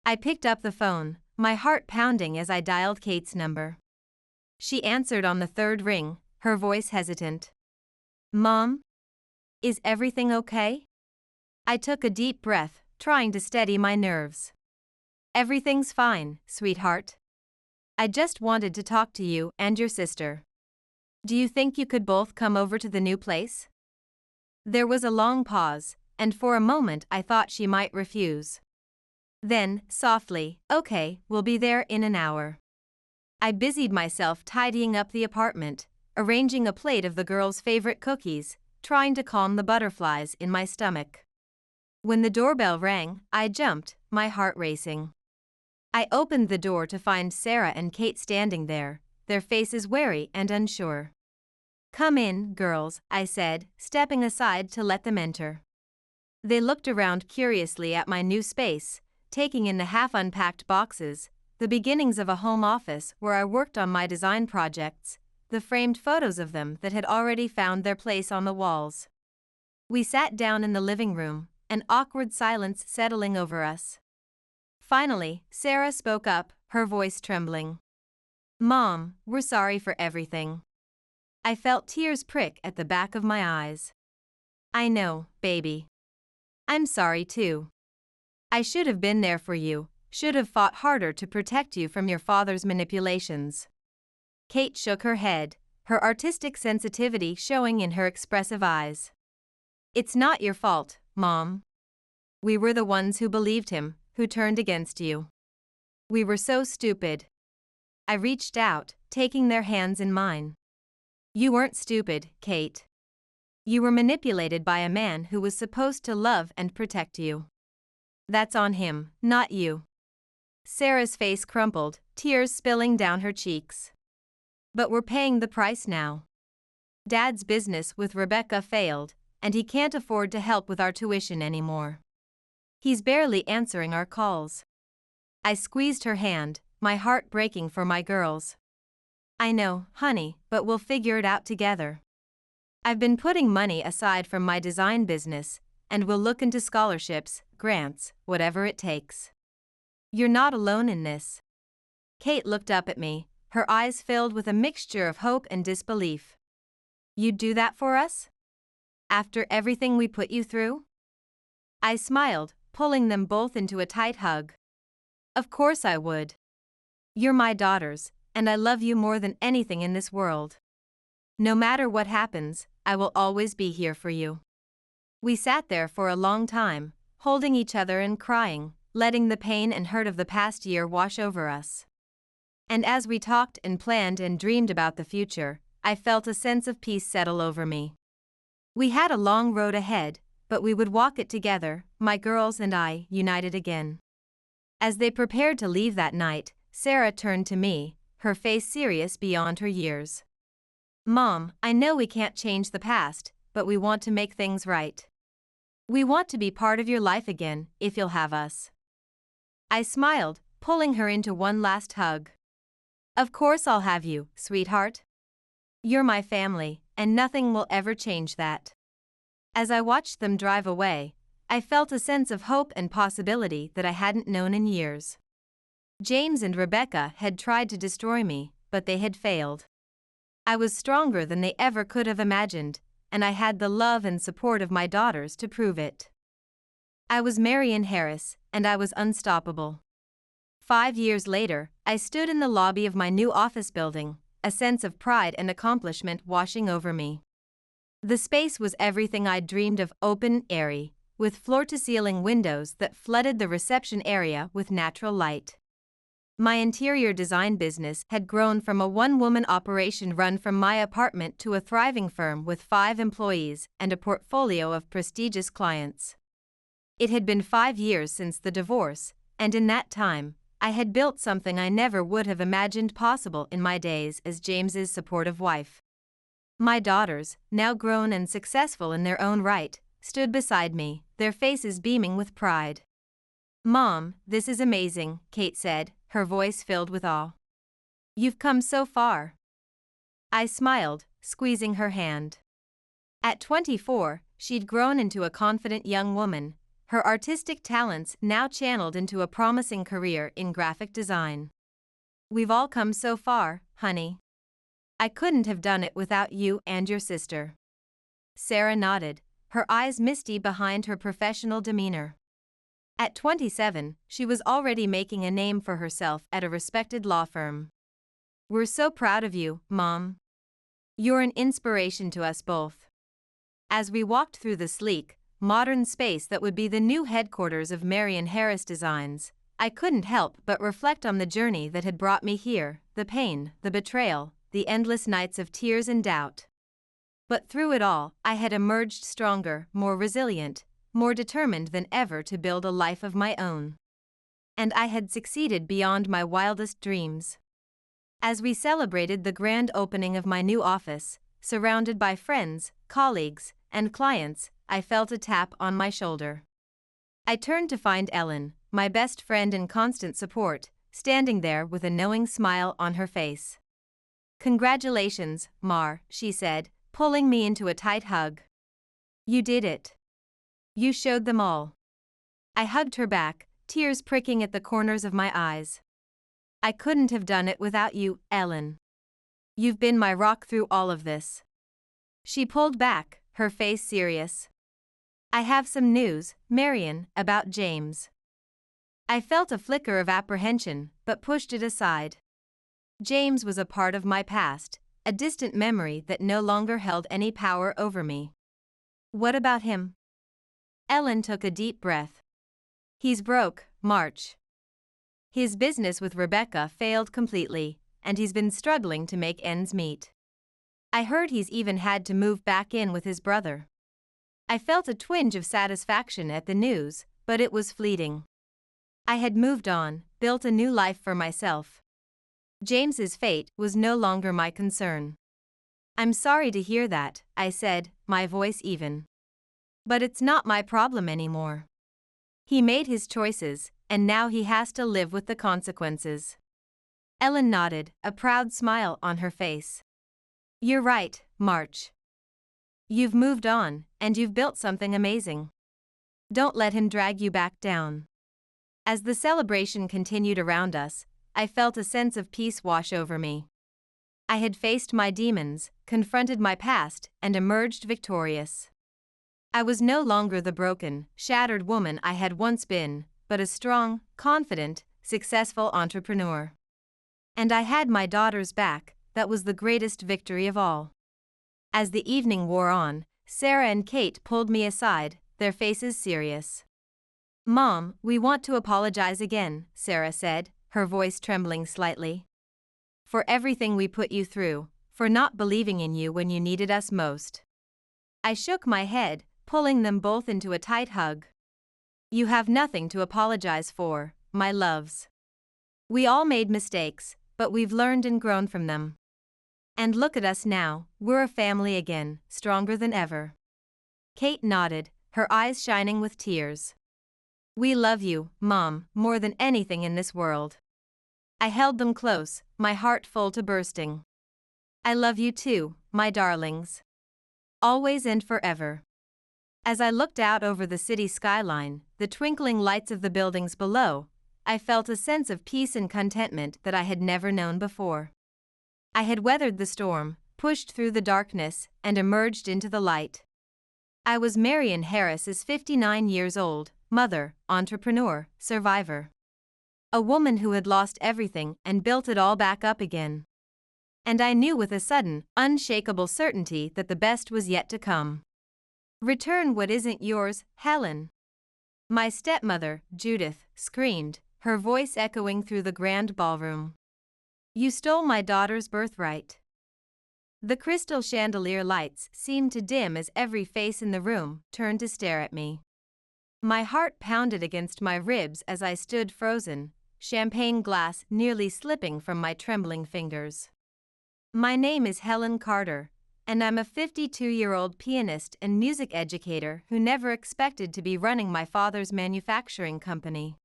I picked up the phone, my heart pounding as I dialed Kate's number. She answered on the third ring, her voice hesitant. "Mom? Is everything okay?" I took a deep breath, trying to steady my nerves. "Everything's fine, sweetheart. I just wanted to talk to you and your sister. Do you think you could both come over to the new place?" There was a long pause, and for a moment I thought she might refuse. Then, softly, "Okay, we'll be there in an hour." I busied myself tidying up the apartment, arranging a plate of the girls' favorite cookies, trying to calm the butterflies in my stomach. When the doorbell rang, I jumped, my heart racing. I opened the door to find Sarah and Kate standing there, their faces wary and unsure. "Come in, girls," I said, stepping aside to let them enter. They looked around curiously at my new space, taking in the half-unpacked boxes, the beginnings of a home office where I worked on my design projects, the framed photos of them that had already found their place on the walls. We sat down in the living room, an awkward silence settling over us. Finally, Sarah spoke up, her voice trembling. "Mom, we're sorry for everything." I felt tears prick at the back of my eyes. "I know, baby. I'm sorry too. I should have been there for you, should have fought harder to protect you from your father's manipulations." Kate shook her head, her artistic sensitivity showing in her expressive eyes. "It's not your fault, Mom. We were the ones who believed him, who turned against you. We were so stupid." I reached out, taking their hands in mine. "You weren't stupid, Kate. You were manipulated by a man who was supposed to love and protect you. That's on him, not you." Sarah's face crumpled, tears spilling down her cheeks. "But we're paying the price now. Dad's business with Rebecca failed, and he can't afford to help with our tuition anymore. He's barely answering our calls." I squeezed her hand, my heart breaking for my girls. "I know, honey, but we'll figure it out together. I've been putting money aside from my design business, and we'll look into scholarships, grants, whatever it takes. You're not alone in this." Kate looked up at me, her eyes filled with a mixture of hope and disbelief. "You'd do that for us? After everything we put you through?" I smiled, pulling them both into a tight hug. "Of course I would. You're my daughters, and I love you more than anything in this world. No matter what happens, I will always be here for you." We sat there for a long time, holding each other and crying, letting the pain and hurt of the past year wash over us. And as we talked and planned and dreamed about the future, I felt a sense of peace settle over me. We had a long road ahead, but we would walk it together, my girls and I, united again. As they prepared to leave that night, Sarah turned to me, her face serious beyond her years. "Mom, I know we can't change the past, but we want to make things right. We want to be part of your life again, if you'll have us." I smiled, pulling her into one last hug. "Of course I'll have you, sweetheart. You're my family, and nothing will ever change that." As I watched them drive away, I felt a sense of hope and possibility that I hadn't known in years. James and Rebecca had tried to destroy me, but they had failed. I was stronger than they ever could have imagined, and I had the love and support of my daughters to prove it. I was Marian Harris, and I was unstoppable. 5 years later, I stood in the lobby of my new office building, a sense of pride and accomplishment washing over me. The space was everything I'd dreamed of: open, airy, with floor-to-ceiling windows that flooded the reception area with natural light. My interior design business had grown from a one-woman operation run from my apartment to a thriving firm with 5 employees and a portfolio of prestigious clients. It had been 5 years since the divorce, and in that time, I had built something I never would have imagined possible in my days as James's supportive wife. My daughters, now grown and successful in their own right, stood beside me, their faces beaming with pride. "Mom, this is amazing," Kate said, her voice filled with awe. "You've come so far." I smiled, squeezing her hand. At 24, she'd grown into a confident young woman, her artistic talents now channeled into a promising career in graphic design. "We've all come so far, honey. I couldn't have done it without you and your sister." Sarah nodded, her eyes misty behind her professional demeanor. At 27, she was already making a name for herself at a respected law firm. "We're so proud of you, Mom. You're an inspiration to us both." As we walked through the sleek, modern space that would be the new headquarters of Marian Harris Designs, I couldn't help but reflect on the journey that had brought me here, the pain, the betrayal, the endless nights of tears and doubt. But through it all, I had emerged stronger, more resilient, more determined than ever to build a life of my own. And I had succeeded beyond my wildest dreams. As we celebrated the grand opening of my new office, surrounded by friends, colleagues, and clients, I felt a tap on my shoulder. I turned to find Ellen, my best friend and constant support, standing there with a knowing smile on her face. "Congratulations, Mar," she said, pulling me into a tight hug. "You did it. You showed them all." I hugged her back, tears pricking at the corners of my eyes. "I couldn't have done it without you, Ellen. You've been my rock through all of this." She pulled back, her face serious. "I have some news, Marian, about James." I felt a flicker of apprehension, but pushed it aside. James was a part of my past, a distant memory that no longer held any power over me. "What about him?" Ellen took a deep breath. "He's broke, March. His business with Rebecca failed completely, and he's been struggling to make ends meet. I heard he's even had to move back in with his brother." I felt a twinge of satisfaction at the news, but it was fleeting. I had moved on, built a new life for myself. James's fate was no longer my concern. "I'm sorry to hear that," I said, my voice even. "But it's not my problem anymore. He made his choices, and now he has to live with the consequences." Ellen nodded, a proud smile on her face. "You're right, March. You've moved on, and you've built something amazing. Don't let him drag you back down." As the celebration continued around us, I felt a sense of peace wash over me. I had faced my demons, confronted my past, and emerged victorious. I was no longer the broken, shattered woman I had once been, but a strong, confident, successful entrepreneur. And I had my daughters back. That was the greatest victory of all. As the evening wore on, Sarah and Kate pulled me aside, their faces serious. "Mom, we want to apologize again," Sarah said, her voice trembling slightly. "For everything we put you through, for not believing in you when you needed us most." I shook my head, pulling them both into a tight hug. "You have nothing to apologize for, my loves. We all made mistakes, but we've learned and grown from them. And look at us now, we're a family again, stronger than ever." Kate nodded, her eyes shining with tears. "We love you, Mom, more than anything in this world." I held them close, my heart full to bursting. "I love you too, my darlings. Always and forever." As I looked out over the city skyline, the twinkling lights of the buildings below, I felt a sense of peace and contentment that I had never known before. I had weathered the storm, pushed through the darkness, and emerged into the light. I was Marian Harris, 59 years old, mother, entrepreneur, survivor. A woman who had lost everything and built it all back up again. And I knew with a sudden, unshakable certainty that the best was yet to come. Return what isn't yours, Helen. My stepmother, Judith, screamed, her voice echoing through the grand ballroom. You stole my daughter's birthright. The crystal chandelier lights seemed to dim as every face in the room turned to stare at me. My heart pounded against my ribs as I stood frozen, champagne glass nearly slipping from my trembling fingers. My name is Helen Carter, and I'm a 52-year-old pianist and music educator who never expected to be running my father's manufacturing company.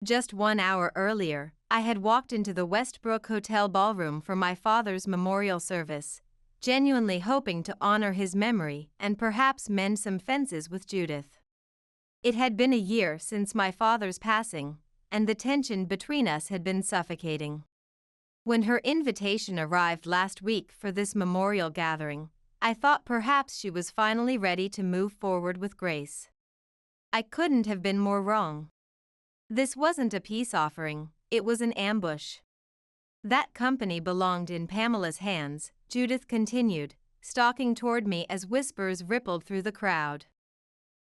Just 1 hour earlier, I had walked into the Westbrook Hotel ballroom for my father's memorial service, genuinely hoping to honor his memory and perhaps mend some fences with Judith. It had been a year since my father's passing, and the tension between us had been suffocating. When her invitation arrived last week for this memorial gathering, I thought perhaps she was finally ready to move forward with grace. I couldn't have been more wrong. This wasn't a peace offering, it was an ambush. That company belonged in Pamela's hands, Judith continued, stalking toward me as whispers rippled through the crowd.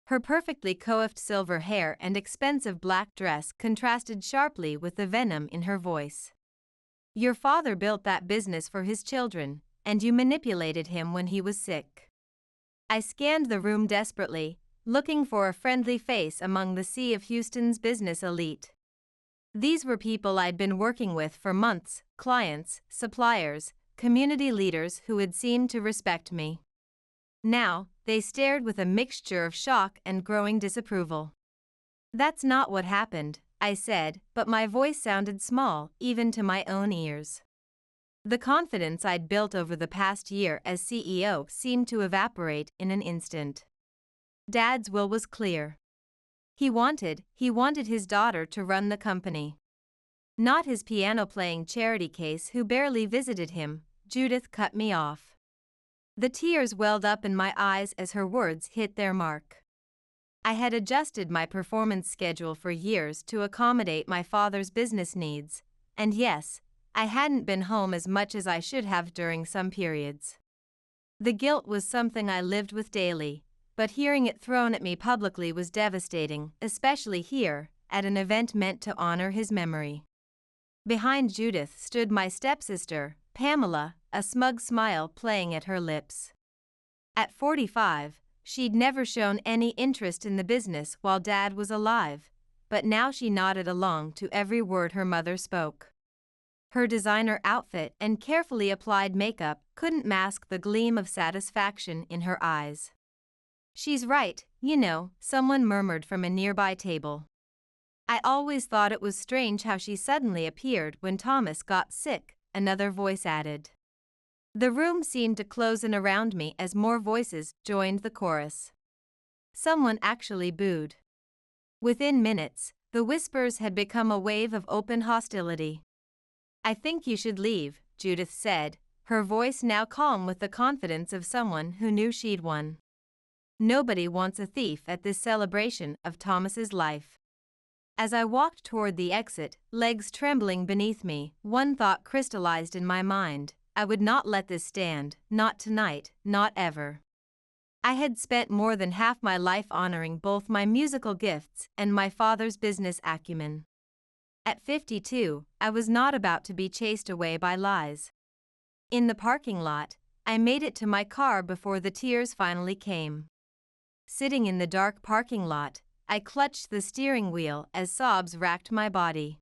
Her perfectly coiffed silver hair and expensive black dress contrasted sharply with the venom in her voice. Your father built that business for his children, and you manipulated him when he was sick. I scanned the room desperately, looking for a friendly face among the sea of Houston's business elite. These were people I'd been working with for months, clients, suppliers, community leaders who had seemed to respect me. Now, they stared with a mixture of shock and growing disapproval. That's not what happened, I said, but my voice sounded small, even to my own ears. The confidence I'd built over the past year as CEO seemed to evaporate in an instant. Dad's will was clear. He wanted his daughter to run the company. Not his piano-playing charity case who barely visited him. Judith cut me off. The tears welled up in my eyes as her words hit their mark. I had adjusted my performance schedule for years to accommodate my father's business needs, and yes, I hadn't been home as much as I should have during some periods. The guilt was something I lived with daily, but hearing it thrown at me publicly was devastating, especially here, at an event meant to honor his memory. Behind Judith stood my stepsister, Pamela, a smug smile playing at her lips. At 45, she'd never shown any interest in the business while Dad was alive, but now she nodded along to every word her mother spoke. Her designer outfit and carefully applied makeup couldn't mask the gleam of satisfaction in her eyes. She's right, someone murmured from a nearby table. I always thought it was strange how she suddenly appeared when Thomas got sick, another voice added. The room seemed to close in around me as more voices joined the chorus. Someone actually booed. Within minutes, the whispers had become a wave of open hostility. I think you should leave, Judith said, her voice now calm with the confidence of someone who knew she'd won. Nobody wants a thief at this celebration of Thomas's life. As I walked toward the exit, legs trembling beneath me, one thought crystallized in my mind. I would not let this stand, not tonight, not ever. I had spent more than half my life honoring both my musical gifts and my father's business acumen. At 52, I was not about to be chased away by lies. In the parking lot, I made it to my car before the tears finally came. Sitting in the dark parking lot, I clutched the steering wheel as sobs racked my body.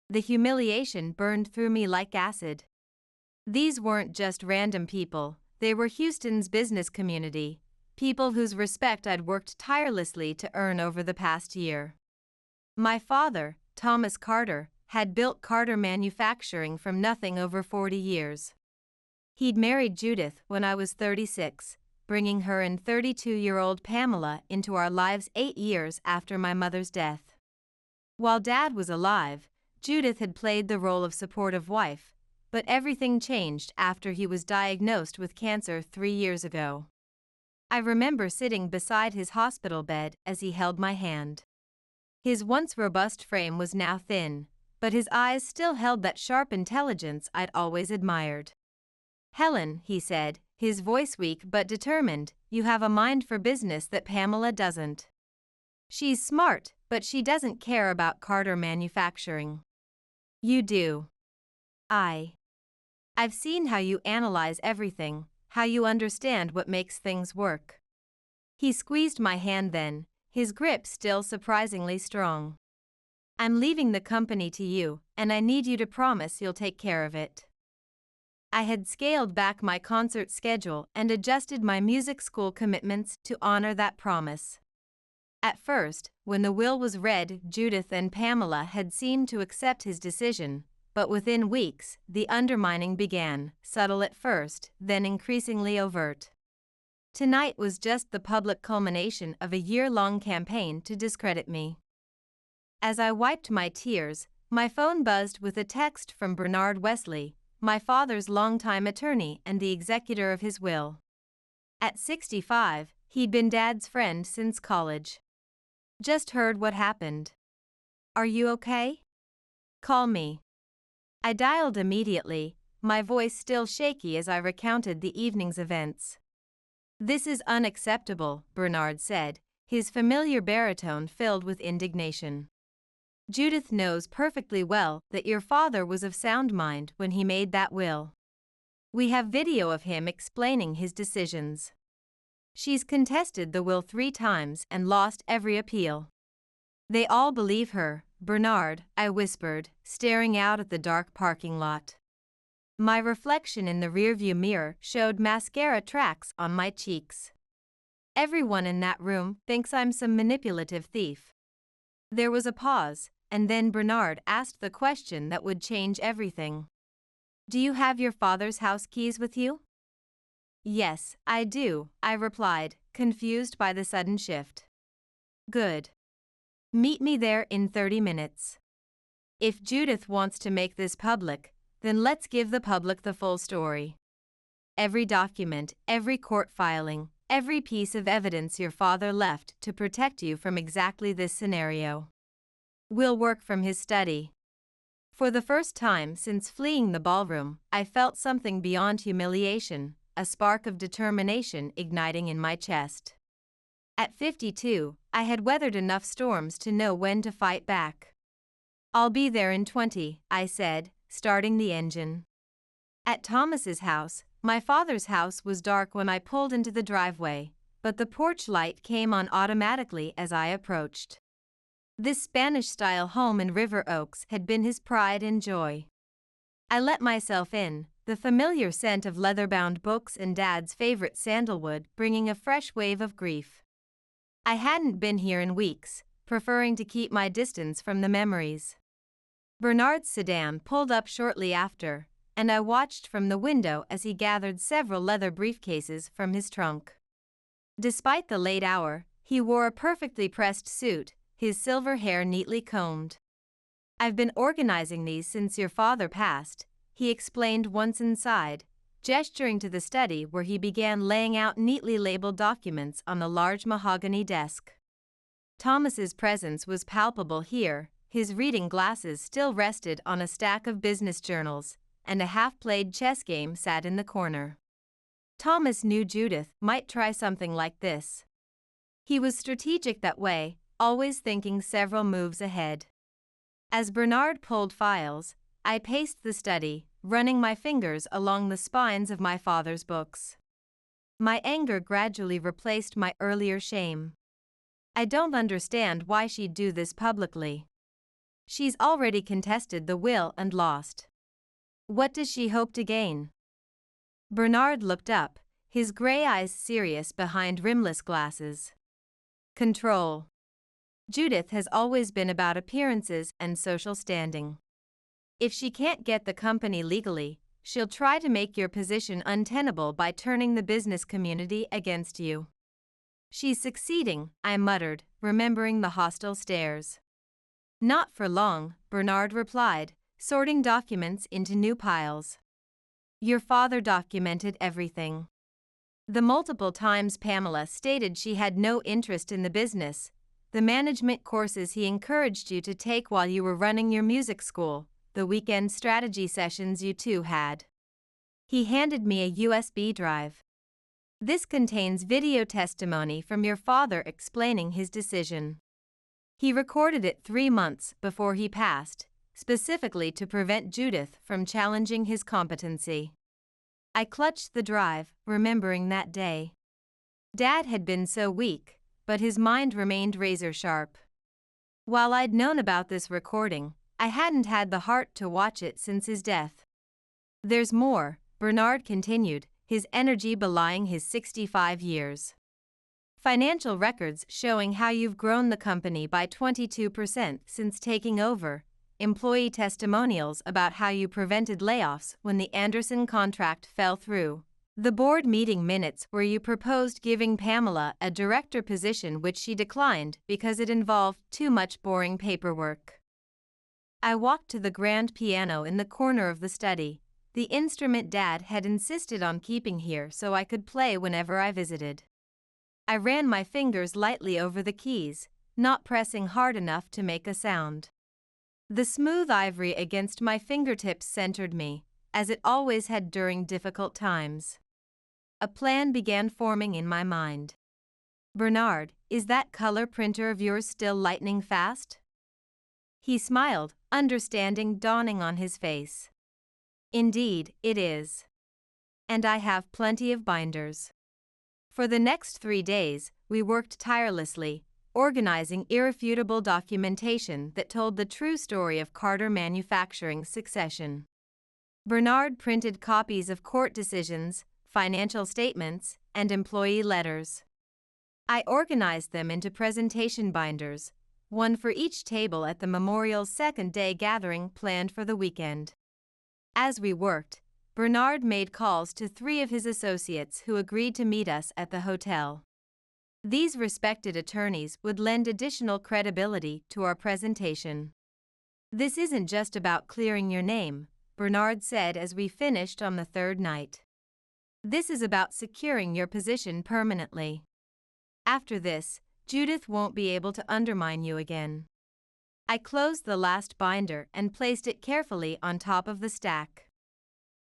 The humiliation burned through me like acid. These weren't just random people, they were Houston's business community, people whose respect I'd worked tirelessly to earn over the past year. My father, Thomas Carter, had built Carter Manufacturing from nothing over 40 years. He'd married Judith when I was 36, bringing her and 32-year-old Pamela into our lives 8 years after my mother's death. While Dad was alive, Judith had played the role of supportive wife, but everything changed after he was diagnosed with cancer 3 years ago. I remember sitting beside his hospital bed as he held my hand. His once robust frame was now thin, but his eyes still held that sharp intelligence I'd always admired. "Helen," he said, his voice weak but determined, "you have a mind for business that Pamela doesn't. She's smart, but she doesn't care about Carter manufacturing. You do. I've seen how you analyze everything, how you understand what makes things work." He squeezed my hand then, his grip still surprisingly strong. "I'm leaving the company to you, and I need you to promise you'll take care of it." I had scaled back my concert schedule and adjusted my music school commitments to honor that promise. At first, when the will was read, Judith and Pamela had seemed to accept his decision, but within weeks, the undermining began, subtle at first, then increasingly overt. Tonight was just the public culmination of a year-long campaign to discredit me. As I wiped my tears, my phone buzzed with a text from Bernard Wesley, my father's longtime attorney and the executor of his will. At 65, he'd been Dad's friend since college. "Just heard what happened. Are you okay? Call me." I dialed immediately, my voice still shaky as I recounted the evening's events. "This is unacceptable," Bernard said, his familiar baritone filled with indignation. "Judith knows perfectly well that your father was of sound mind when he made that will. We have video of him explaining his decisions. She's contested the will 3 times and lost every appeal." "They all believe her, Bernard," I whispered, staring out at the dark parking lot. My reflection in the rearview mirror showed mascara tracks on my cheeks. "Everyone in that room thinks I'm some manipulative thief." There was a pause, and then Bernard asked the question that would change everything. "Do you have your father's house keys with you?" "Yes, I do," I replied, confused by the sudden shift. "Good. Meet me there in 30 minutes. If Judith wants to make this public, then let's give the public the full story. Every document, every court filing, every piece of evidence your father left to protect you from exactly this scenario. We'll work from his study." For the first time since fleeing the ballroom, I felt something beyond humiliation, a spark of determination igniting in my chest. At 52, I had weathered enough storms to know when to fight back. "I'll be there in 20, I said, starting the engine. At Thomas's house, my father's house was dark when I pulled into the driveway, but the porch light came on automatically as I approached. This Spanish-style home in River Oaks had been his pride and joy. I let myself in, the familiar scent of leather-bound books and Dad's favorite sandalwood bringing a fresh wave of grief. I hadn't been here in weeks, preferring to keep my distance from the memories. Bernard's sedan pulled up shortly after, and I watched from the window as he gathered several leather briefcases from his trunk. Despite the late hour, he wore a perfectly pressed suit, his silver hair neatly combed. "I've been organizing these since your father passed," he explained once inside, gesturing to the study where he began laying out neatly labeled documents on the large mahogany desk. Thomas's presence was palpable here, his reading glasses still rested on a stack of business journals, and a half-played chess game sat in the corner. Thomas knew Judith might try something like this. He was strategic that way, always thinking several moves ahead. As Bernard pulled files, I paced the study, running my fingers along the spines of my father's books. My anger gradually replaced my earlier shame. I don't understand why she'd do this publicly. She's already contested the will and lost. What does she hope to gain? Bernard looked up, his gray eyes serious behind rimless glasses. Control. Judith has always been about appearances and social standing. If she can't get the company legally, she'll try to make your position untenable by turning the business community against you. She's succeeding, I muttered, remembering the hostile stares. Not for long, Bernard replied, sorting documents into new piles. Your father documented everything. The multiple times Pamela stated she had no interest in the business, the management courses he encouraged you to take while you were running your music school, the weekend strategy sessions you two had. He handed me a USB drive. This contains video testimony from your father explaining his decision. He recorded it 3 months before he passed, specifically to prevent Judith from challenging his competency. I clutched the drive, remembering that day. Dad had been so weak, but his mind remained razor-sharp. While I'd known about this recording, I hadn't had the heart to watch it since his death. There's more, Bernard continued, his energy belying his 65 years. Financial records showing how you've grown the company by 22% since taking over, employee testimonials about how you prevented layoffs when the Anderson contract fell through, the board meeting minutes where you proposed giving Pamela a director position which she declined because it involved too much boring paperwork. I walked to the grand piano in the corner of the study, the instrument Dad had insisted on keeping here so I could play whenever I visited. I ran my fingers lightly over the keys, not pressing hard enough to make a sound. The smooth ivory against my fingertips centered me, as it always had during difficult times. A plan began forming in my mind. Bernard, is that color printer of yours still lightning fast? He smiled, understanding dawning on his face. Indeed, it is. And I have plenty of binders. For the next 3 days, we worked tirelessly, organizing irrefutable documentation that told the true story of Carter Manufacturing's succession. Bernard printed copies of court decisions, financial statements, and employee letters. I organized them into presentation binders, one for each table at the memorial's second-day gathering planned for the weekend. As we worked, Bernard made calls to 3 of his associates who agreed to meet us at the hotel. These respected attorneys would lend additional credibility to our presentation. This isn't just about clearing your name, Bernard said as we finished on the 3rd night. This is about securing your position permanently. After this, Judith won't be able to undermine you again. I closed the last binder and placed it carefully on top of the stack.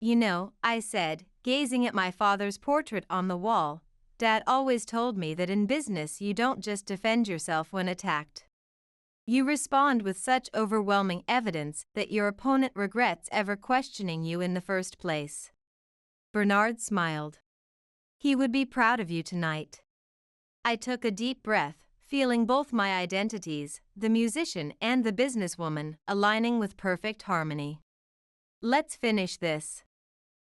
You know, I said, gazing at my father's portrait on the wall, Dad always told me that in business you don't just defend yourself when attacked. You respond with such overwhelming evidence that your opponent regrets ever questioning you in the first place. Bernard smiled. He would be proud of you tonight. I took a deep breath, feeling both my identities, the musician and the businesswoman, aligning with perfect harmony. Let's finish this.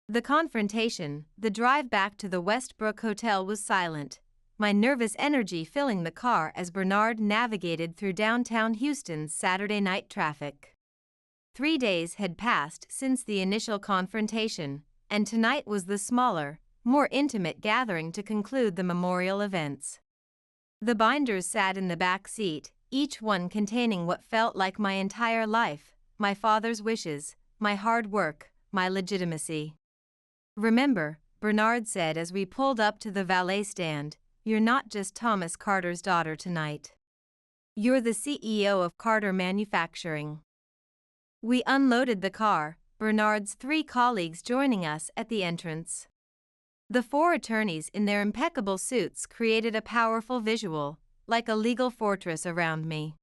The confrontation, the drive back to the Westbrook Hotel was silent, my nervous energy filling the car as Bernard navigated through downtown Houston's Saturday night traffic. 3 days had passed since the initial confrontation, and tonight was the smaller, more intimate gathering to conclude the memorial events. The binders sat in the back seat, each one containing what felt like my entire life, my father's wishes, my hard work, my legitimacy. Remember, Bernard said as we pulled up to the valet stand, you're not just Thomas Carter's daughter tonight. You're the CEO of Carter Manufacturing. We unloaded the car, Bernard's 3 colleagues joining us at the entrance. The 4 attorneys in their impeccable suits created a powerful visual, like a legal fortress around me.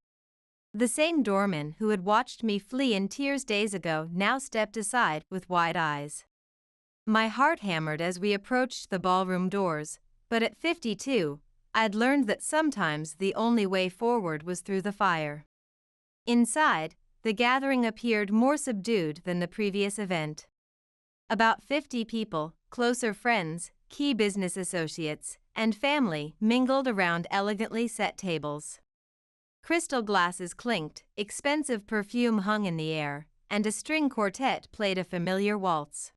The same doorman who had watched me flee in tears days ago now stepped aside with wide eyes. My heart hammered as we approached the ballroom doors, but at 52, I'd learned that sometimes the only way forward was through the fire. Inside, the gathering appeared more subdued than the previous event. About 50 people, closer friends, key business associates, and family mingled around elegantly set tables. Crystal glasses clinked, expensive perfume hung in the air, and a string quartet played a familiar waltz.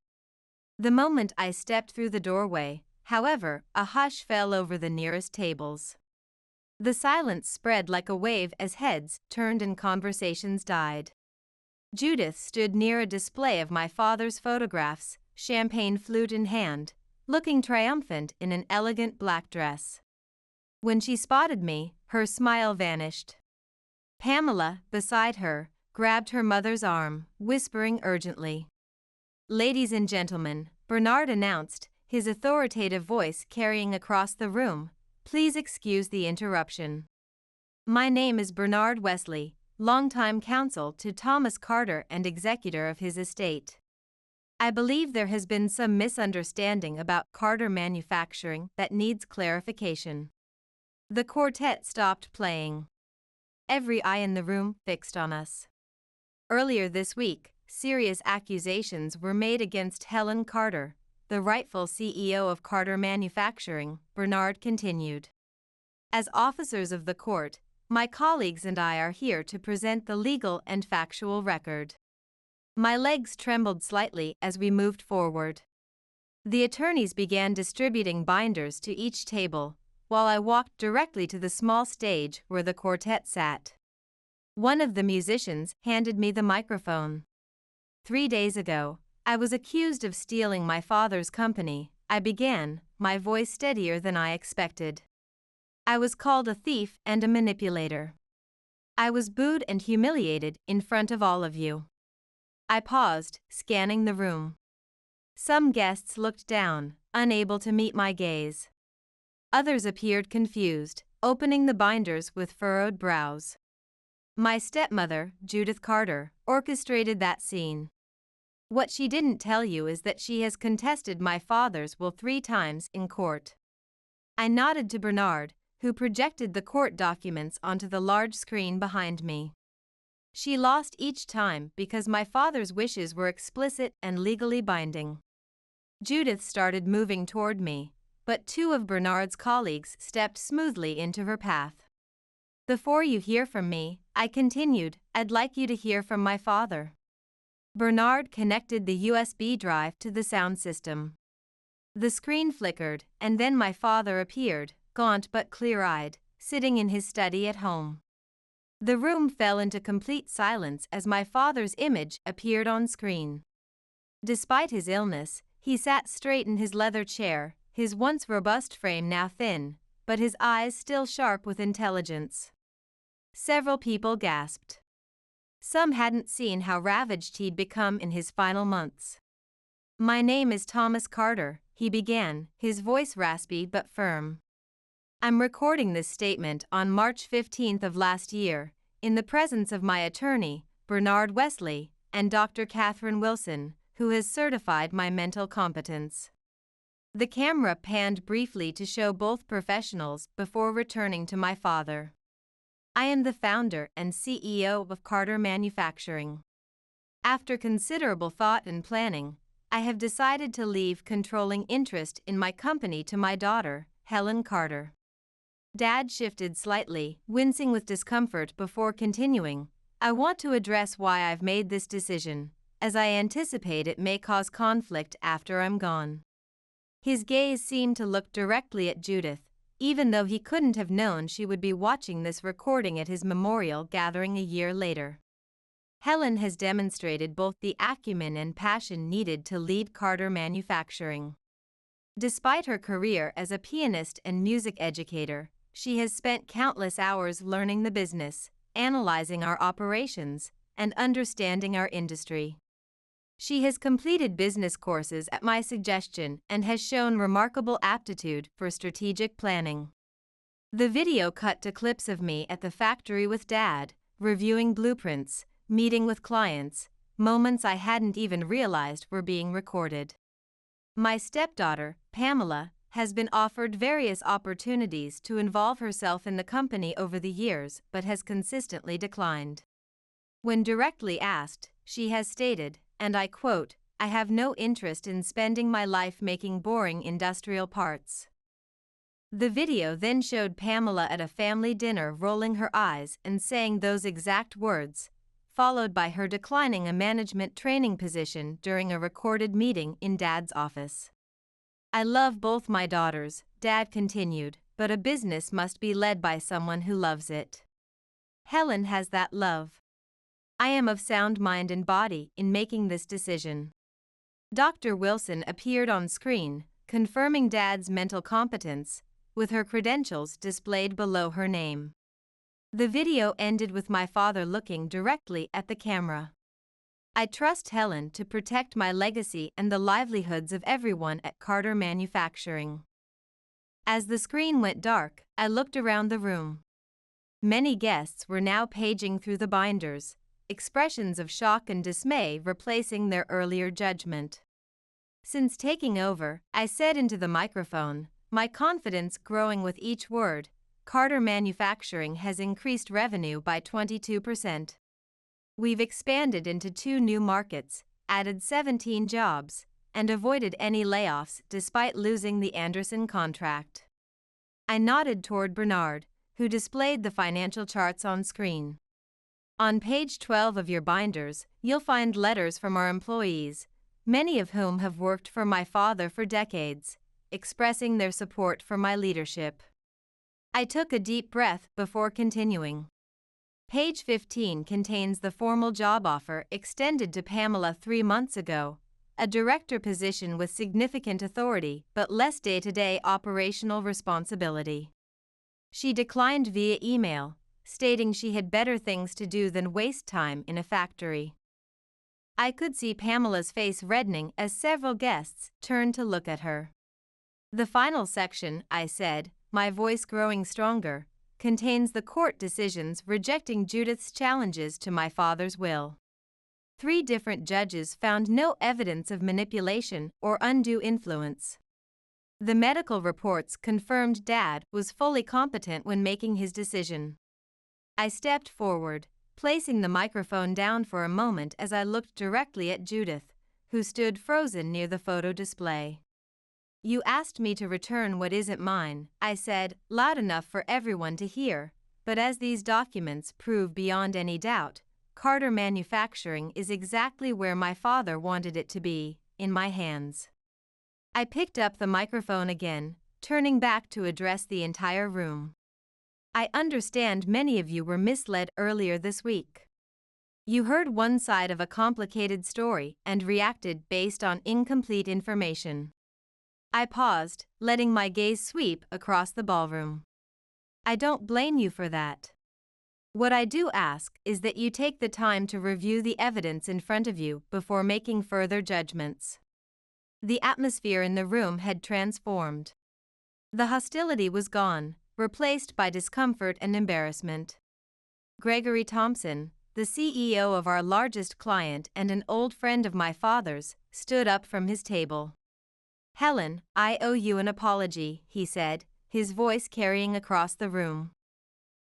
The moment I stepped through the doorway, however, a hush fell over the nearest tables. The silence spread like a wave as heads turned and conversations died. Judith stood near a display of my father's photographs, champagne flute in hand, looking triumphant in an elegant black dress. When she spotted me, her smile vanished. Pamela, beside her, grabbed her mother's arm, whispering urgently. "Ladies and gentlemen," Bernard announced, his authoritative voice carrying across the room, "please excuse the interruption. My name is Bernard Wesley, longtime counsel to Thomas Carter and executor of his estate. I believe there has been some misunderstanding about Carter Manufacturing that needs clarification." The quartet stopped playing. Every eye in the room fixed on us. Earlier this week, serious accusations were made against Helen Carter, the rightful CEO of Carter Manufacturing, Bernard continued. As officers of the court, my colleagues and I are here to present the legal and factual record. My legs trembled slightly as we moved forward. The attorneys began distributing binders to each table, while I walked directly to the small stage where the quartet sat. One of the musicians handed me the microphone. 3 days ago, I was accused of stealing my father's company, I began, my voice steadier than I expected. I was called a thief and a manipulator. I was booed and humiliated in front of all of you. I paused, scanning the room. Some guests looked down, unable to meet my gaze. Others appeared confused, opening the binders with furrowed brows. My stepmother, Judith Carter, orchestrated that scene. What she didn't tell you is that she has contested my father's will 3 times in court. I nodded to Bernard, who projected the court documents onto the large screen behind me. She lost each time because my father's wishes were explicit and legally binding. Judith started moving toward me, but 2 of Bernard's colleagues stepped smoothly into her path. "Before you hear from me," I continued, "I'd like you to hear from my father." Bernard connected the USB drive to the sound system. The screen flickered, and then my father appeared, gaunt but clear-eyed, sitting in his study at home. The room fell into complete silence as my father's image appeared on screen. Despite his illness, he sat straight in his leather chair, his once robust frame now thin, but his eyes still sharp with intelligence. Several people gasped. Some hadn't seen how ravaged he'd become in his final months. "My name is Thomas Carter," he began, his voice raspy but firm. "I'm recording this statement on March 15th of last year, in the presence of my attorney, Bernard Wesley, and Dr. Catherine Wilson, who has certified my mental competence." The camera panned briefly to show both professionals before returning to my father. "I am the founder and CEO of Carter Manufacturing. After considerable thought and planning, I have decided to leave controlling interest in my company to my daughter, Helen Carter." Dad shifted slightly, wincing with discomfort before continuing, "I want to address why I've made this decision, as I anticipate it may cause conflict after I'm gone." His gaze seemed to look directly at Judith, even though he couldn't have known she would be watching this recording at his memorial gathering a year later. Helen has demonstrated both the acumen and passion needed to lead Carter Manufacturing. Despite her career as a pianist and music educator, she has spent countless hours learning the business, analyzing our operations, and understanding our industry. She has completed business courses at my suggestion and has shown remarkable aptitude for strategic planning. The video cut to clips of me at the factory with Dad, reviewing blueprints, meeting with clients, moments I hadn't even realized were being recorded. My stepdaughter, Pamela, has been offered various opportunities to involve herself in the company over the years but has consistently declined. When directly asked, she has stated, and I quote, "I have no interest in spending my life making boring industrial parts." The video then showed Pamela at a family dinner rolling her eyes and saying those exact words, followed by her declining a management training position during a recorded meeting in Dad's office. "I love both my daughters," Dad continued, "but a business must be led by someone who loves it. Helen has that love. I am of sound mind and body in making this decision." Dr. Wilson appeared on screen, confirming Dad's mental competence, with her credentials displayed below her name. The video ended with my father looking directly at the camera. I trust Helen to protect my legacy and the livelihoods of everyone at Carter Manufacturing. As the screen went dark, I looked around the room. Many guests were now paging through the binders, expressions of shock and dismay replacing their earlier judgment. Since taking over, I said into the microphone, my confidence growing with each word, Carter Manufacturing has increased revenue by 22%. We've expanded into 2 new markets, added 17 jobs, and avoided any layoffs despite losing the Anderson contract. I nodded toward Bernard, who displayed the financial charts on screen. On page 12 of your binders, you'll find letters from our employees, many of whom have worked for my father for decades, expressing their support for my leadership. I took a deep breath before continuing. Page 15 contains the formal job offer extended to Pamela 3 months ago, a director position with significant authority but less day-to-day operational responsibility. She declined via email, stating she had better things to do than waste time in a factory. I could see Pamela's face reddening as several guests turned to look at her. The final section, I said, my voice growing stronger, contains the court decisions rejecting Judith's challenges to my father's will. 3 different judges found no evidence of manipulation or undue influence. The medical reports confirmed Dad was fully competent when making his decision. I stepped forward, placing the microphone down for a moment as I looked directly at Judith, who stood frozen near the photo display. You asked me to return what isn't mine, I said, loud enough for everyone to hear, but as these documents prove beyond any doubt, Carter Manufacturing is exactly where my father wanted it to be, in my hands. I picked up the microphone again, turning back to address the entire room. I understand many of you were misled earlier this week. You heard one side of a complicated story and reacted based on incomplete information. I paused, letting my gaze sweep across the ballroom. I don't blame you for that. What I do ask is that you take the time to review the evidence in front of you before making further judgments. The atmosphere in the room had transformed. The hostility was gone, replaced by discomfort and embarrassment. Gregory Thompson, the CEO of our largest client and an old friend of my father's, stood up from his table. Helen, I owe you an apology, he said, his voice carrying across the room.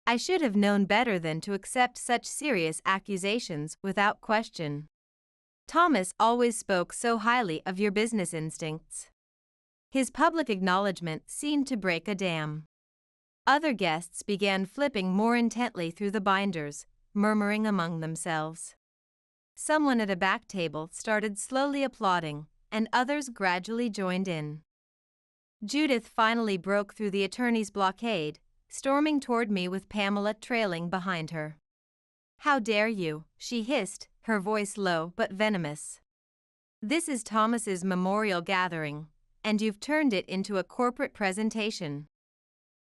I should have known better than to accept such serious accusations without question. Thomas always spoke so highly of your business instincts. His public acknowledgement seemed to break a dam. Other guests began flipping more intently through the binders, murmuring among themselves. Someone at a back table started slowly applauding, and others gradually joined in. Judith finally broke through the attorney's blockade, storming toward me with Pamela trailing behind her. How dare you, she hissed, her voice low but venomous. This is Thomas's memorial gathering, and you've turned it into a corporate presentation.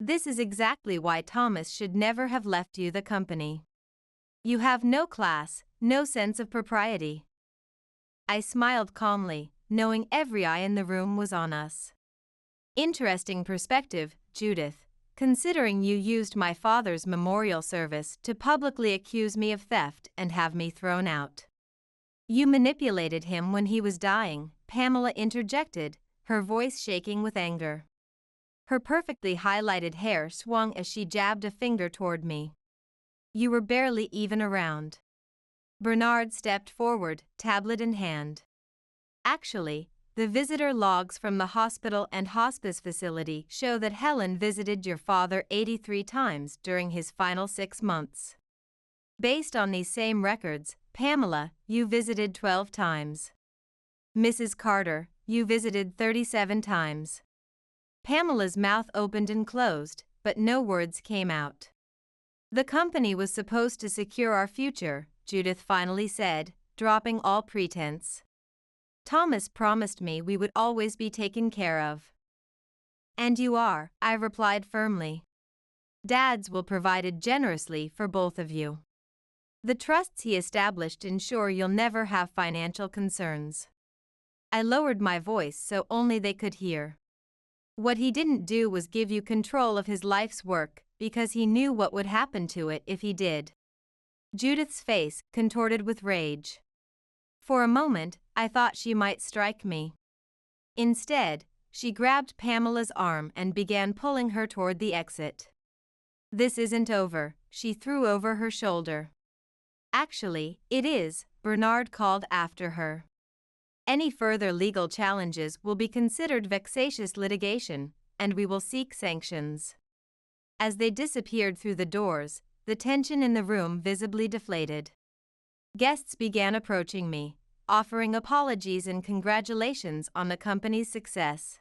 This is exactly why Thomas should never have left you the company. You have no class, no sense of propriety. I smiled calmly, knowing every eye in the room was on us. Interesting perspective, Judith, considering you used my father's memorial service to publicly accuse me of theft and have me thrown out. You manipulated him when he was dying, Pamela interjected, her voice shaking with anger. Her perfectly highlighted hair swung as she jabbed a finger toward me. You were barely even around. Bernard stepped forward, tablet in hand. Actually, the visitor logs from the hospital and hospice facility show that Helen visited your father 83 times during his final 6 months. Based on these same records, Pamela, you visited 12 times. Mrs. Carter, you visited 37 times. Pamela's mouth opened and closed, but no words came out. The company was supposed to secure our future, Judith finally said, dropping all pretense. Thomas promised me we would always be taken care of. And you are, I replied firmly. Dad's will provided generously for both of you. The trusts he established ensure you'll never have financial concerns. I lowered my voice so only they could hear. What he didn't do was give you control of his life's work, because he knew what would happen to it if he did. Judith's face contorted with rage. For a moment, I thought she might strike me. Instead, she grabbed Pamela's arm and began pulling her toward the exit. This isn't over, she threw over her shoulder. Actually, it is, Bernard called after her. Any further legal challenges will be considered vexatious litigation, and we will seek sanctions. As they disappeared through the doors, the tension in the room visibly deflated. Guests began approaching me, offering apologies and congratulations on the company's success.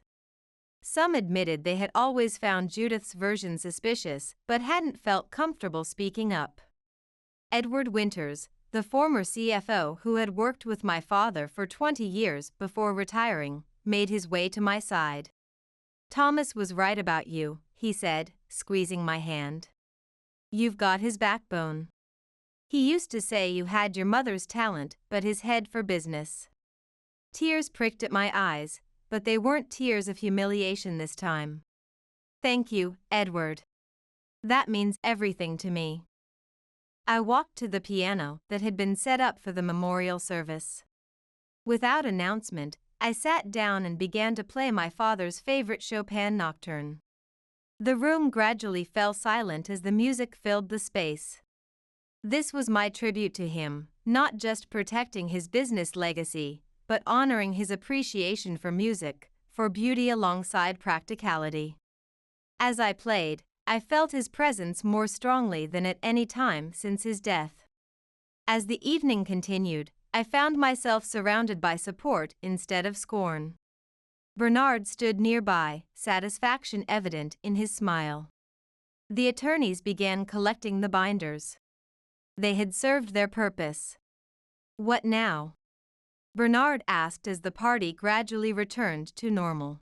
Some admitted they had always found Judith's version suspicious but hadn't felt comfortable speaking up. Edward Winters, the former CFO who had worked with my father for 20 years before retiring, made his way to my side. Thomas was right about you, he said, squeezing my hand. You've got his backbone. He used to say you had your mother's talent but his head for business. Tears pricked at my eyes, but they weren't tears of humiliation this time. Thank you, Edward. That means everything to me. I walked to the piano that had been set up for the memorial service. Without announcement, I sat down and began to play my father's favorite Chopin nocturne. The room gradually fell silent as the music filled the space. This was my tribute to him, not just protecting his business legacy, but honoring his appreciation for music, for beauty alongside practicality. As I played, I felt his presence more strongly than at any time since his death. As the evening continued, I found myself surrounded by support instead of scorn. Bernard stood nearby, satisfaction evident in his smile. The attorneys began collecting the binders. They had served their purpose. What now? Bernard asked as the party gradually returned to normal.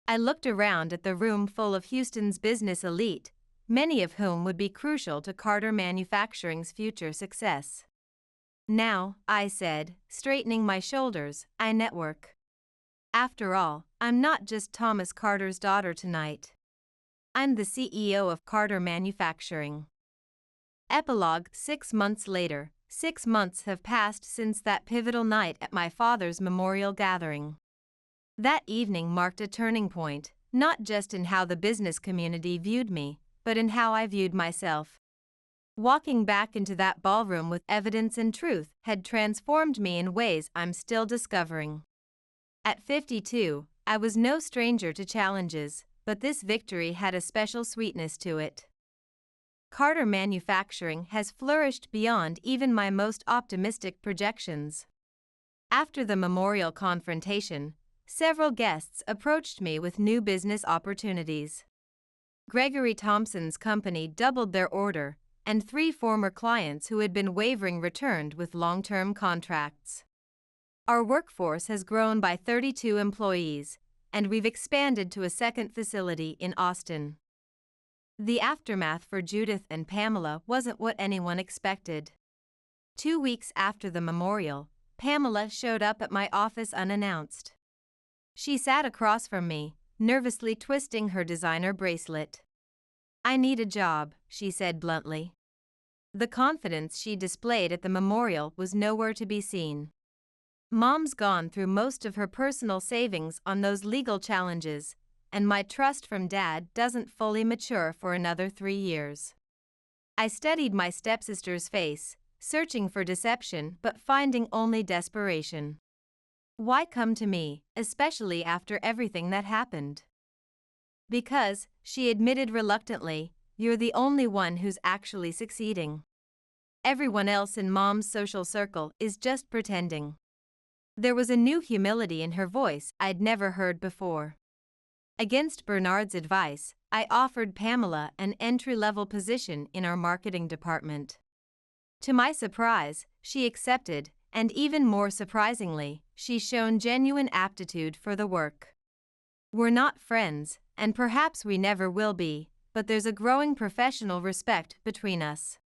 I looked around at the room full of Houston's business elite, many of whom would be crucial to Carter Manufacturing's future success. Now, I said, straightening my shoulders, I network. After all, I'm not just Thomas Carter's daughter tonight. I'm the CEO of Carter Manufacturing. Epilogue 6 months later. 6 months have passed since that pivotal night at my father's memorial gathering. That evening marked a turning point, not just in how the business community viewed me, but in how I viewed myself. Walking back into that ballroom with evidence and truth had transformed me in ways I'm still discovering. At 52, I was no stranger to challenges, but this victory had a special sweetness to it. Carter Manufacturing has flourished beyond even my most optimistic projections. After the memorial confrontation, several guests approached me with new business opportunities. Gregory Thompson's company doubled their order, and 3 former clients who had been wavering returned with long-term contracts. Our workforce has grown by 32 employees, and we've expanded to a second facility in Austin. The aftermath for Judith and Pamela wasn't what anyone expected. 2 weeks after the memorial, Pamela showed up at my office unannounced. She sat across from me, nervously twisting her designer bracelet. I need a job, she said bluntly. The confidence she displayed at the memorial was nowhere to be seen. Mom's gone through most of her personal savings on those legal challenges, and my trust from Dad doesn't fully mature for another 3 years. I studied my stepsister's face, searching for deception but finding only desperation. Why come to me, especially after everything that happened? Because, she admitted reluctantly, you're the only one who's actually succeeding. Everyone else in Mom's social circle is just pretending. There was a new humility in her voice I'd never heard before. Against Bernard's advice, I offered Pamela an entry-level position in our marketing department. To my surprise, she accepted, and even more surprisingly, she's shown genuine aptitude for the work. We're not friends, and perhaps we never will be, but there's a growing professional respect between us.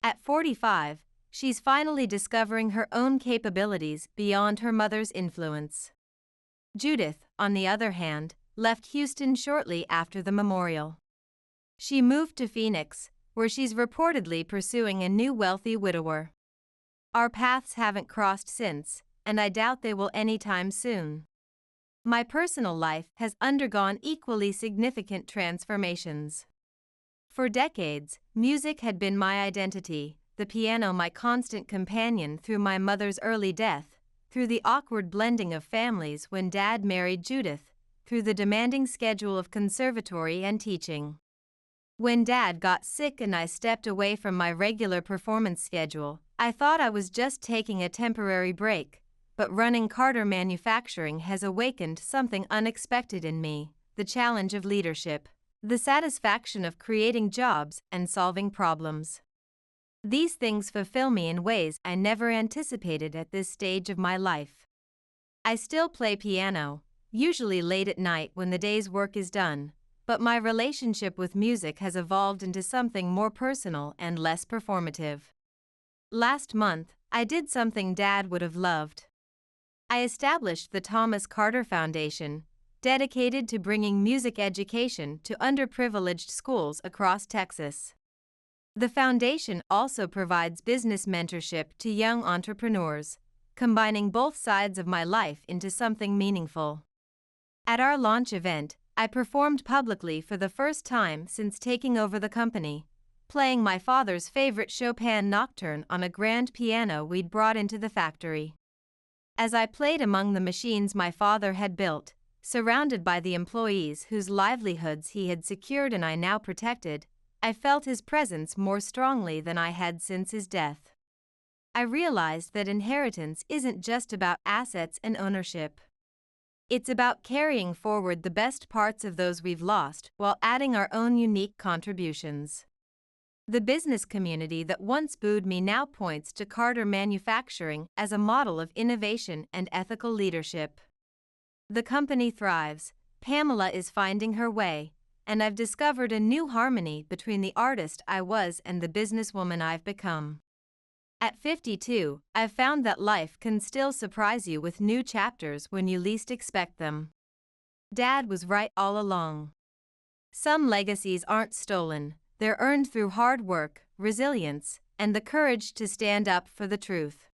At 45, she's finally discovering her own capabilities beyond her mother's influence. Judith, on the other hand, left Houston shortly after the memorial. She moved to Phoenix, where she's reportedly pursuing a new wealthy widower. Our paths haven't crossed since, and I doubt they will anytime soon. My personal life has undergone equally significant transformations. For decades, music had been my identity, the piano my constant companion through my mother's early death, through the awkward blending of families when Dad married Judith, through the demanding schedule of conservatory and teaching. When Dad got sick and I stepped away from my regular performance schedule, I thought I was just taking a temporary break, but running Carter Manufacturing has awakened something unexpected in me, the challenge of leadership, the satisfaction of creating jobs and solving problems. These things fulfill me in ways I never anticipated at this stage of my life. I still play piano, usually late at night when the day's work is done, but my relationship with music has evolved into something more personal and less performative. Last month, I did something Dad would have loved. I established the Thomas Carter Foundation, dedicated to bringing music education to underprivileged schools across Texas. The foundation also provides business mentorship to young entrepreneurs, combining both sides of my life into something meaningful. At our launch event, I performed publicly for the first time since taking over the company, playing my father's favorite Chopin nocturne on a grand piano we'd brought into the factory. As I played among the machines my father had built, surrounded by the employees whose livelihoods he had secured and I now protected, I felt his presence more strongly than I had since his death. I realized that inheritance isn't just about assets and ownership. It's about carrying forward the best parts of those we've lost while adding our own unique contributions. The business community that once booed me now points to Carter Manufacturing as a model of innovation and ethical leadership. The company thrives, Pamela is finding her way, and I've discovered a new harmony between the artist I was and the businesswoman I've become. At 52, I've found that life can still surprise you with new chapters when you least expect them. Dad was right all along. Some legacies aren't stolen, they're earned through hard work, resilience, and the courage to stand up for the truth.